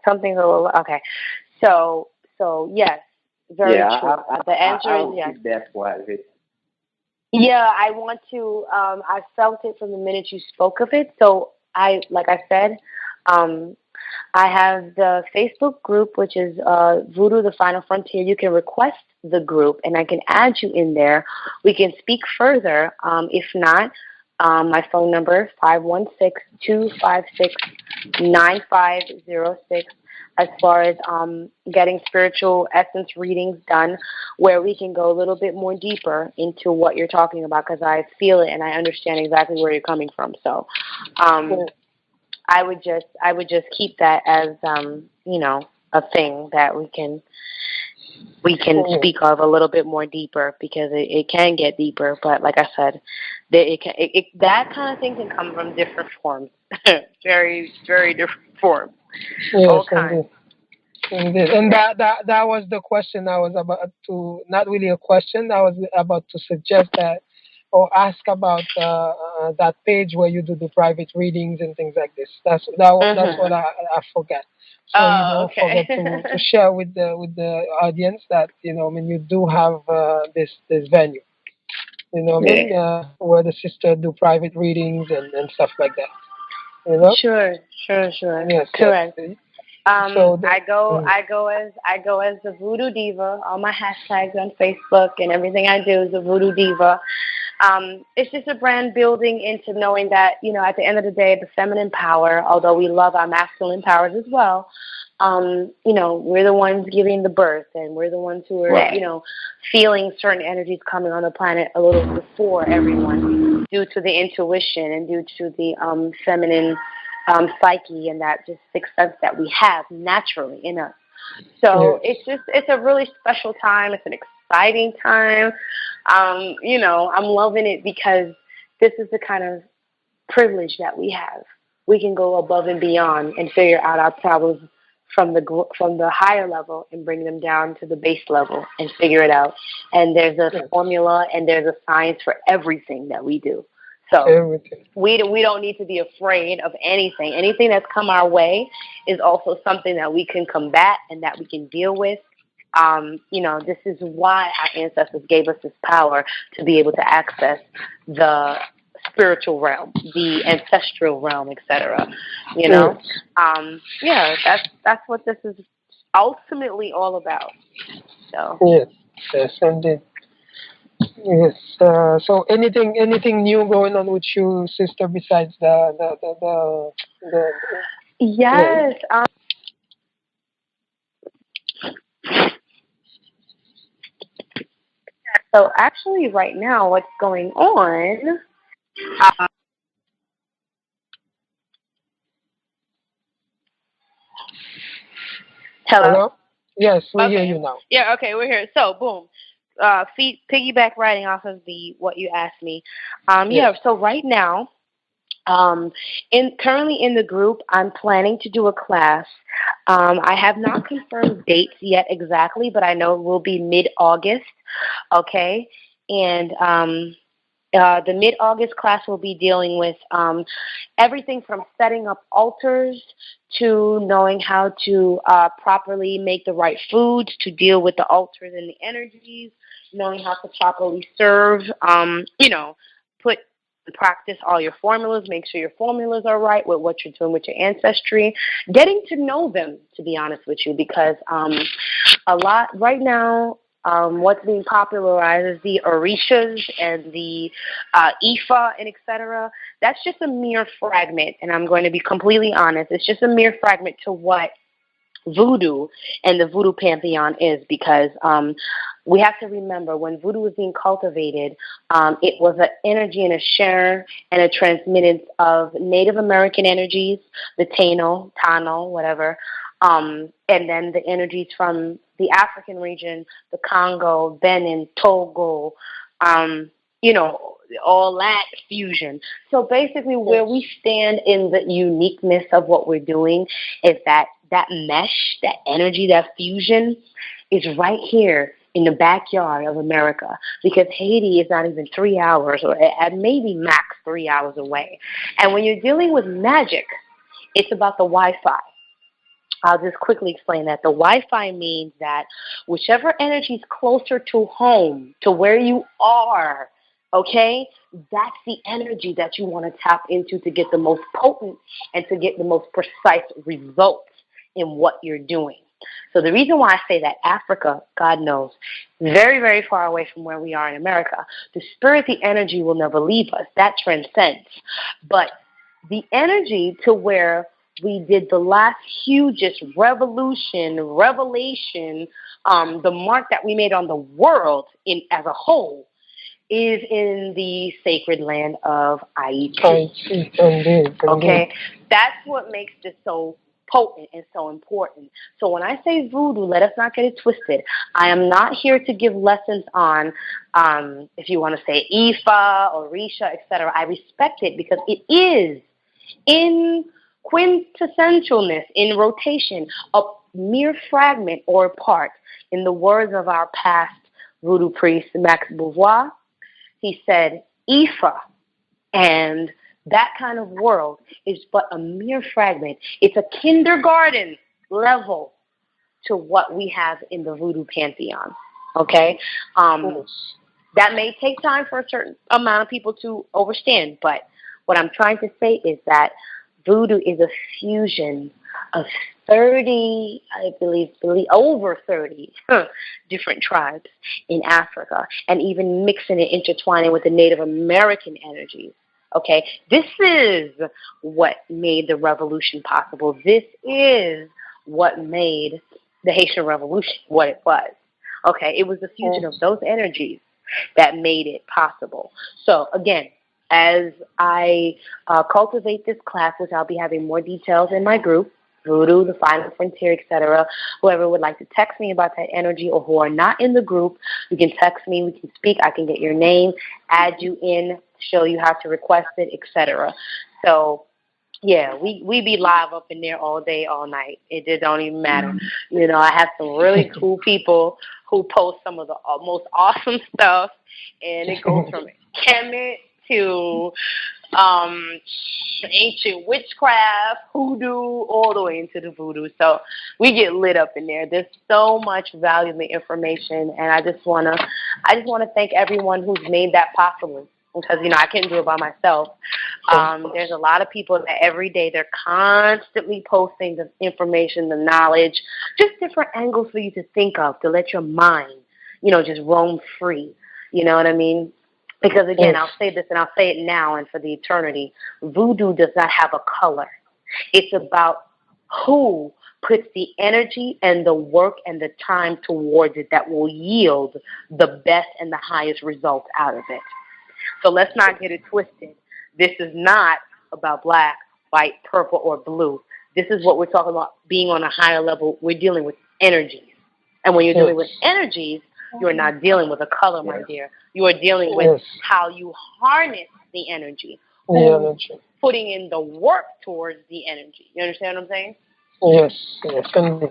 Something's a little okay. So yes, very true. The answer is yes. That's why Yeah, I want to. I felt it from the minute you spoke of it. So like I said, I have the Facebook group, which is Voodoo, the Final Frontier. You can request the group, and I can add you in there. We can speak further. If not, my phone number, 516-256-9506. As far as getting spiritual essence readings done, where we can go a little bit more deeper into what you're talking about, because I feel it and I understand exactly where you're coming from. So I would just keep that as a thing that we can speak of a little bit more deeper, because it can get deeper. But like I said, that kind of thing can come from different forms, very, very different forms. Yes, all kinds. Indeed. And that was the question I was about to, not really a question, I was about to suggest that, or ask about that page where you do the private readings and things like this. That's what I forgot. So don't Okay. forget to share with the audience that you do have this venue. Where the sister do private readings and stuff like that. Sure. Yes. Correct. Yes. I go as the Voodoo Diva. All my hashtags on Facebook and everything I do is the Voodoo Diva. It's just a brand building into knowing that, at the end of the day, the feminine power, although we love our masculine powers as well, we're the ones giving the birth, and we're the ones who are, feeling certain energies coming on the planet a little before everyone, due to the intuition and due to the feminine psyche and that just sixth sense that we have naturally in us. So it's a really special time. It's an exciting time. I'm loving it because this is the kind of privilege that we have. We can go above and beyond and figure out our problems from the higher level and bring them down to the base level and figure it out. And there's a formula and there's a science for everything that we do. So we don't need to be afraid of anything. Anything that's come our way is also something that we can combat and that we can deal with. This is why our ancestors gave us this power to be able to access the spiritual realm, the ancestral realm, etc. That's what this is ultimately all about. So yes, indeed. Yes. So anything new going on with you, sister, besides the yes. So actually, right now, what's going on? Hello? Yes, we hear you now. Yeah. Okay, we're here. So, boom. Piggyback riding off of what you asked me. So right now, currently in the group, I'm planning to do a class. I have not confirmed dates yet exactly, but I know it will be mid-August. Okay, and the mid-August class will be dealing with everything from setting up altars to knowing how to properly make the right foods to deal with the altars and the energies, knowing how to properly serve, practice all your formulas, make sure your formulas are right with what you're doing with your ancestry, getting to know them, to be honest with you, because a lot right now, what's being popularized is the orishas and the Ifa and etc. That's just a mere fragment, and I'm going to be completely honest. It's just a mere fragment to what Voodoo and the Voodoo pantheon is, because we have to remember when Voodoo was being cultivated, it was an energy and a share and a transmittance of Native American energies, the Tano, whatever, and then the energies from the African region, the Congo, Benin, Togo, all that fusion. So basically where we stand in the uniqueness of what we're doing is that mesh, that energy, that fusion is right here in the backyard of America, because Haiti is not even 3 hours or at maybe max 3 hours away. And when you're dealing with magic, it's about the Wi-Fi. I'll just quickly explain that. The Wi-Fi means that whichever energy is closer to home, to where you are, okay, that's the energy that you want to tap into to get the most potent and to get the most precise results in what you're doing. So the reason why I say that Africa, God knows, very, very far away from where we are in America, the spirit, the energy will never leave us. That transcends. But the energy to where we did the last hugest revelation, the mark that we made on the world as a whole, is in the sacred land of Haiti. Indeed. Okay? That's what makes this so potent and so important. So when I say voodoo, let us not get it twisted. I am not here to give lessons on, if you want to say Ifa or Risha, etc. I respect it because it is in quintessentialness, in rotation, a mere fragment or part. In the words of our past voodoo priest, Max Beauvoir, he said, Ifa and that kind of world is but a mere fragment. It's a kindergarten level to what we have in the voodoo pantheon. Okay? That may take time for a certain amount of people to understand, but what I'm trying to say is that voodoo is a fusion of 30, I believe over 30 different tribes in Africa, and even mixing it, intertwining with the Native American energies. Okay, this is what made the revolution possible. This is what made the Haitian Revolution what it was. Okay, it was the fusion of those energies that made it possible. So again, as I cultivate this class, which I'll be having more details in my group, Voodoo, The Final Frontier, etc. Whoever would like to text me about that energy or who are not in the group, you can text me, we can speak, I can get your name, add you in, show you how to request it, etc. So, yeah, we be live up in there all day, all night. It just don't even matter. You know, I have some really cool people who post some of the most awesome stuff, and it goes from Kemet to ancient witchcraft, hoodoo, all the way into the voodoo. So we get lit up in there. There's so much valuable information, and I just wanna thank everyone who's made that possible, because I couldn't do it by myself. There's a lot of people that every day they're constantly posting the information, the knowledge, just different angles for you to think of, to let your mind, just roam free. You know what I mean? Because, again, I'll say this and I'll say it now and for the eternity, voodoo does not have a color. It's about who puts the energy and the work and the time towards it that will yield the best and the highest results out of it. So let's not get it twisted. This is not about black, white, purple, or blue. This is what we're talking about, being on a higher level. We're dealing with energies. And when you're dealing with energies, you're not dealing with a color, my dear. You are dealing with how you harness the energy. Putting in the work towards the energy. You understand what I'm saying? Yes.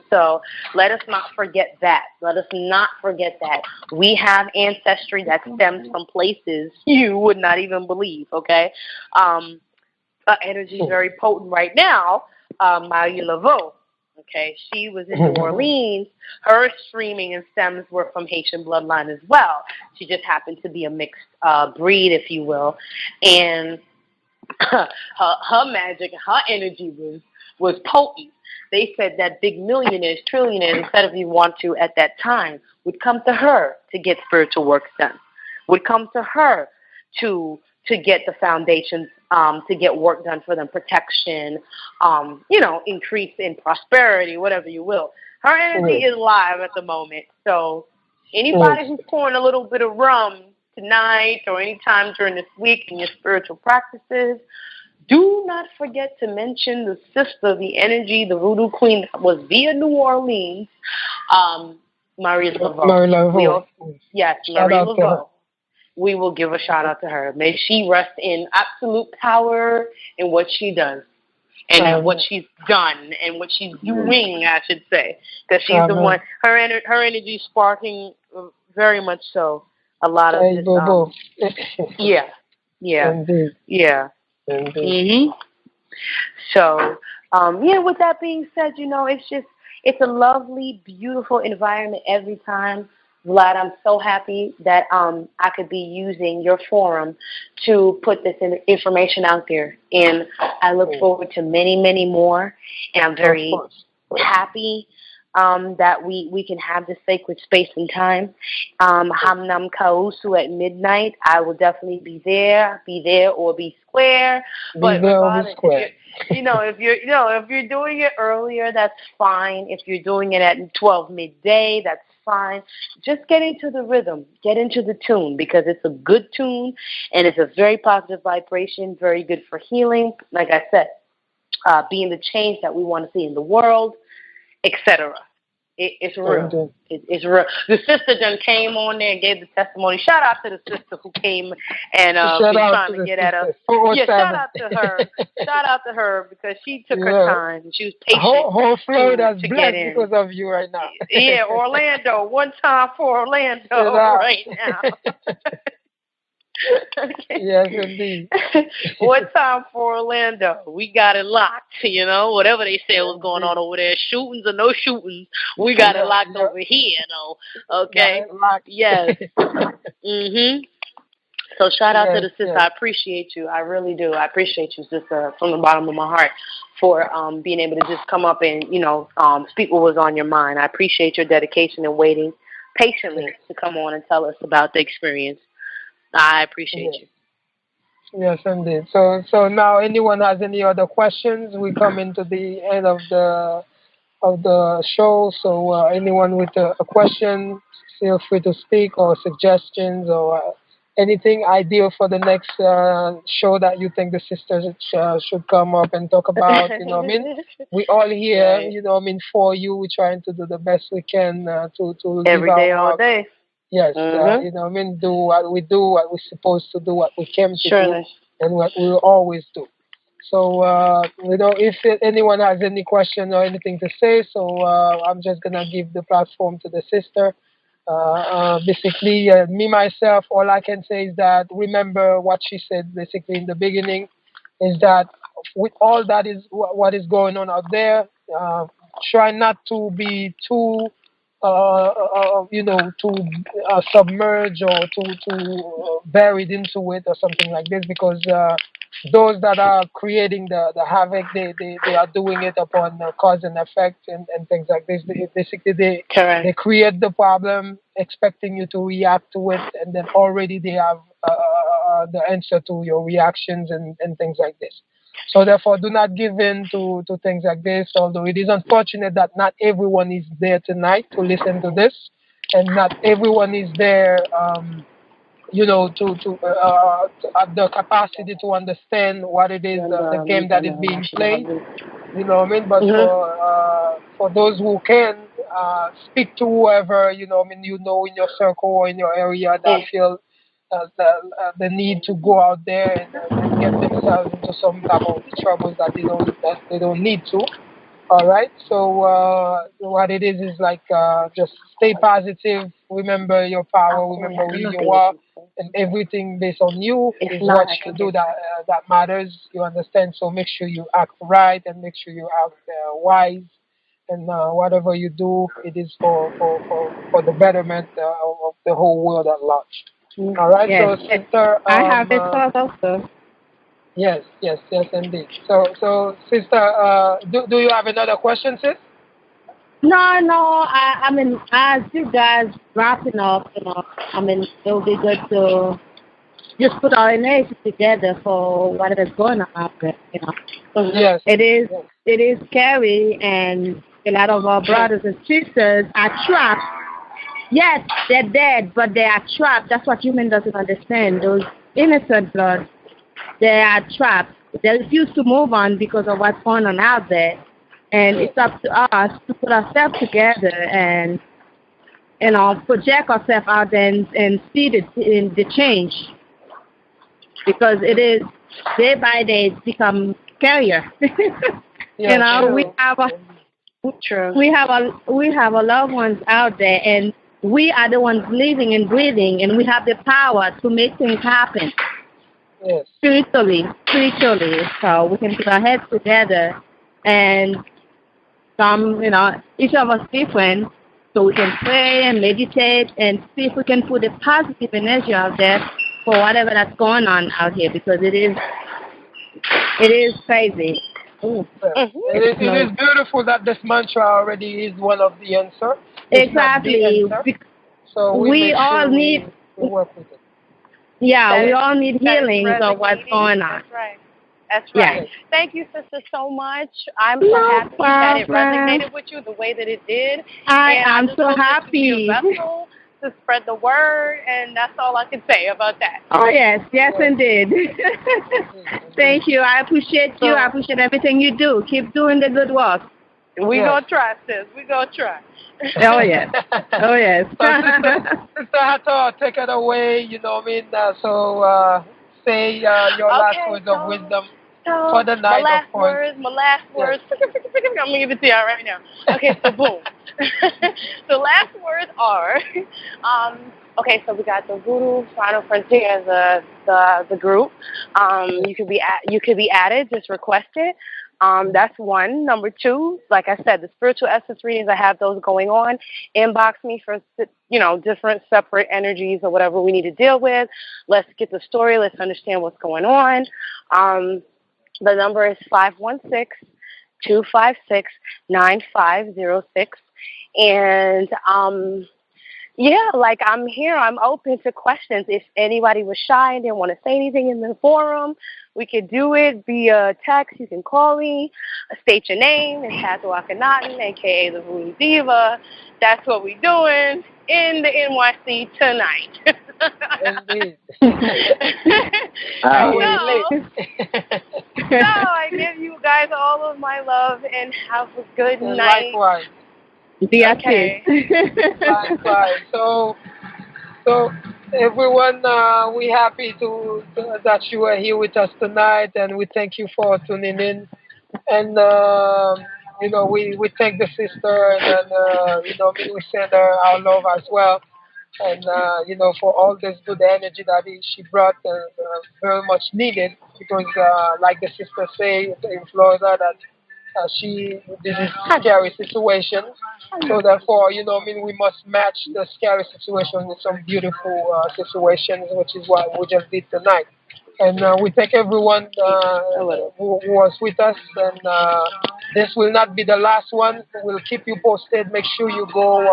So let us not forget that. Let us not forget that. We have ancestry that stems from places you would not even believe, okay? Energy is very potent right now. Marie Laveau. Okay, she was in New Orleans. Her streaming and stems were from Haitian bloodline as well. She just happened to be a mixed breed, if you will. And her magic, her energy was potent. They said that big millionaires, trillionaires, etc., if you want to, at that time, would come to her to get spiritual work done, would come to her to get the foundations, to get work done for them, protection, increase in prosperity, whatever you will. Her energy is live at the moment. So anybody who's pouring a little bit of rum tonight or any time during this week in your spiritual practices, do not forget to mention the sister, the energy, the voodoo queen that was via New Orleans, Marie Laveau. Yes, Marie Laveau. We will give a shout out to her. May she rest in absolute power in what she does and what she's done and what she's doing, I should say. Because she's the one, her energy sparking very much so a lot of this. Yeah. Mm-hmm. So, with that being said, it's a lovely, beautiful environment every time. Vlad, I'm so happy that I could be using your forum to put this information out there. And I look forward to many, many more. And I'm very happy that we can have this sacred space and time. Hamnam Kausu at midnight. I will definitely be there or be square. But regardless, if you're doing it earlier, that's fine. If you're doing it at 12 midday, that's fine. Just get into the rhythm, get into the tune, because it's a good tune and it's a very positive vibration, very good for healing. Like I said, being the change that we want to see in the world, etc. It's real. It's real. The sister done came on there and gave the testimony. Shout out to the sister who came and been trying to get at us. Yeah, shout out to her. Shout out to her, because she took her time and she was patient. Whole Florida's blessed because of you right now. Yeah, Orlando. One time for Orlando right now. Okay. Yes, indeed. One time for Orlando. We got it locked, whatever they said was going on over there. Shootings or no shootings, we got it locked over here, though. Okay? Yes. So shout out to the sister. I appreciate you. I really do. I appreciate you, sister, from the bottom of my heart, for being able to just come up and, speak what was on your mind. I appreciate your dedication and waiting patiently to come on and tell us about the experience. I appreciate you. Yes, indeed. So now, anyone has any other questions? We come into the end of the show. So anyone with a question, feel free to speak, or suggestions, or anything ideal for the next show that you think the sisters should come up and talk about. We all here. For you. We're trying to do the best we can to every day, all day. Yes, do what we do, what we're supposed to do, what we came to do, and what we will always do. So, if anyone has any question or anything to say, so I'm just going to give the platform to the sister. Basically, me, myself, all I can say is that remember what she said basically in the beginning, is that with all that is what is going on out there, try not to be too submerge or to buried into it or something like this, because those that are creating the havoc, they are doing it upon cause and effect and things like this. They create the problem, expecting you to react to it, and then already they have the answer to your reactions and things like this. So therefore, do not give in to things like this, although it is unfortunate that not everyone is there tonight to listen to this, and not everyone is there, to have the capacity to understand what it is, the game that is being played. You know what I mean? But for those who can, speak to whoever, in your circle or in your area that feel the need to go out there and get themselves into some type of troubles that they don't need to. All right. So what it is like just stay positive. Remember your power. Remember who you are, and everything based on you is what you do that matters. You understand? So make sure you act right and make sure you act wise. And whatever you do, it is for the betterment of the whole world at large. All right, yes. So sister, I have this thought also. Yes, indeed. So sister, do you have another question, sis? No. I mean, as you guys wrapping up, it will be good to just put our energy together for whatever is going on out there. Yes. It is scary, and a lot of our brothers and sisters are trapped. Yes, they're dead, but they are trapped. That's what human doesn't understand. Those innocent blood, they are trapped. They refuse to move on because of what's going on out there. And it's up to us to put ourselves together and, project ourselves out there and see the change. Because it is, day by day, it's become scarier. We have our loved ones out there, and we are the ones living and breathing, and we have the power to make things happen. Yes. Spiritually. So we can put our heads together and each of us different, so we can pray and meditate and see if we can put a positive energy out there for whatever that's going on out here, because it is crazy. It is beautiful that this mantra already is one of the answer. Exactly. So we all need. We work with it. Yeah, we all need healings of what's going on. That's right. That's right. Yes. Thank you, sister, so much. I'm so happy that it resonated with you the way that it did. I am so happy. To spread the word, and that's all I can say about that. Oh, yes, indeed. Thank you. I appreciate you. I appreciate everything you do. Keep doing the good work. We gonna try, sis. We gonna try. Oh, yes. Oh, yes. Sister Hathor, take it away, you know what I mean? Say your last words of wisdom for the night, of course. My last words. I'm going to give it to y'all right now. Okay, so boom. The last words are, okay, so we got the Voodoo Final Frontier as the group. You could be added, just request it. That's one. Number two, like I said, the spiritual essence readings, I have those going on. Inbox me for, different separate energies or whatever we need to deal with. Let's get the story. Let's understand what's going on. The number is 516-256-9506. And, I'm here. I'm open to questions. If anybody was shy and didn't want to say anything in the forum, we could do it via text. You can call me, state your name. It's Hathor Akhenaten, a.k.a. the Voodoo Diva. That's what we're doing in the NYC tonight. Indeed. So I give you guys all of my love and have a good night. Likewise. Okay. Likewise. So everyone, we happy that you are here with us tonight, and we thank you for tuning in. And we thank the sister, and we send her our love as well. And for all this good energy that she brought, very much needed, because like the sister say in Florida, that this is a scary situation. So therefore, we must match the scary situation with some beautiful situations, which is what we just did tonight. And we thank everyone who was with us. And this will not be the last one. We'll keep you posted. Make sure you go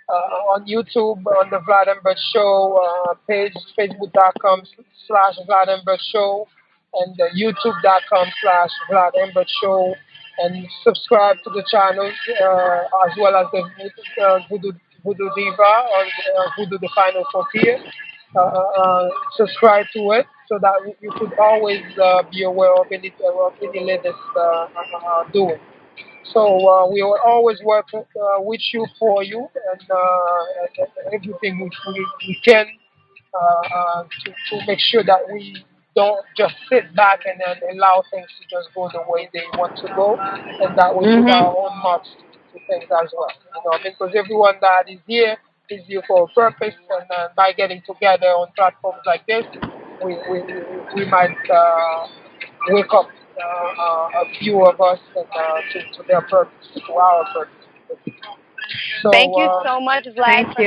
on YouTube on the Vlad Embert Show page, facebook.com/Vlad Embert Show, and youtube.com/Vlad Embert Show. And subscribe to the channels as well as the Voodoo Diva or Voodoo the Final Frontier. Subscribe to it so that you could always be aware of any latest doing. So we will always work with you, for you, and everything we can to make sure that we don't just sit back and then allow things to just go the way they want to go, and that we put our own marks to things as well. Because everyone that is here for a purpose, and by getting together on platforms like this, we might wake up a few of us to their purpose, to our purpose. So, thank you so much, Vlad, for having me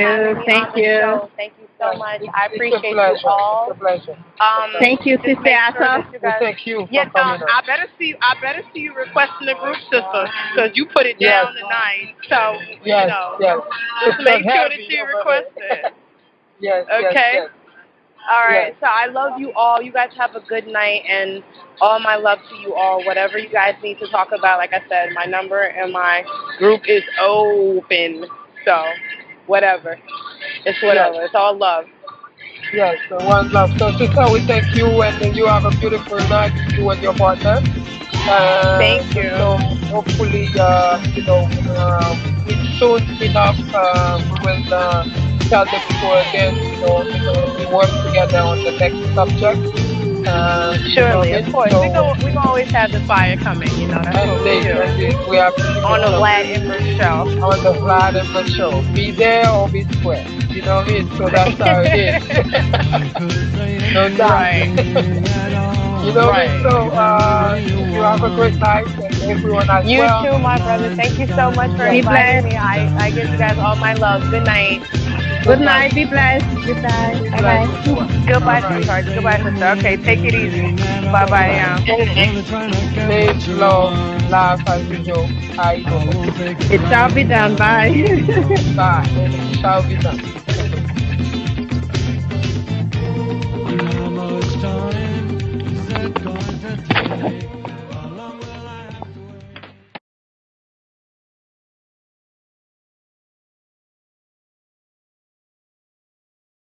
on the show. Thank you so much. I appreciate you all. It's a pleasure. Thank you, Sister Hathor. Thank you for coming I better see you requesting the group, sister, because you put it down tonight. So just make sure that you request it. Yes. Okay. Yes. All right, so I love you all. You guys have a good night, and all my love to you all. Whatever you guys need to talk about, like I said, my number and my group is open. So, whatever. It's whatever. Yes. It's all love. Yes, one love. So, sister, we thank you, and you have a beautiful night, you and your partner. Thank you. So, hopefully, soon enough, we will tell the people again, we work together on the next subject. Surely, of course. So, we gonna always have the fire coming, that's what we do. Indeed. We have on the Vlad Embert Show. On the Vlad Embert Show. Be there or be square. You know what I mean? So that's how it is. No doubt. Right. You know what I mean? So, you have a great night, and everyone as you well. You too, my brother. Thank you so much for inviting me. I give you guys all my love. Good night. Good night. Be blessed. Goodbye. Bye bye. Goodbye, sweetheart. Goodbye, sister. Okay, take it easy. Bye bye now. Peace, love, laugh as we go. I go. It shall be done. Bye. Bye. It shall be done.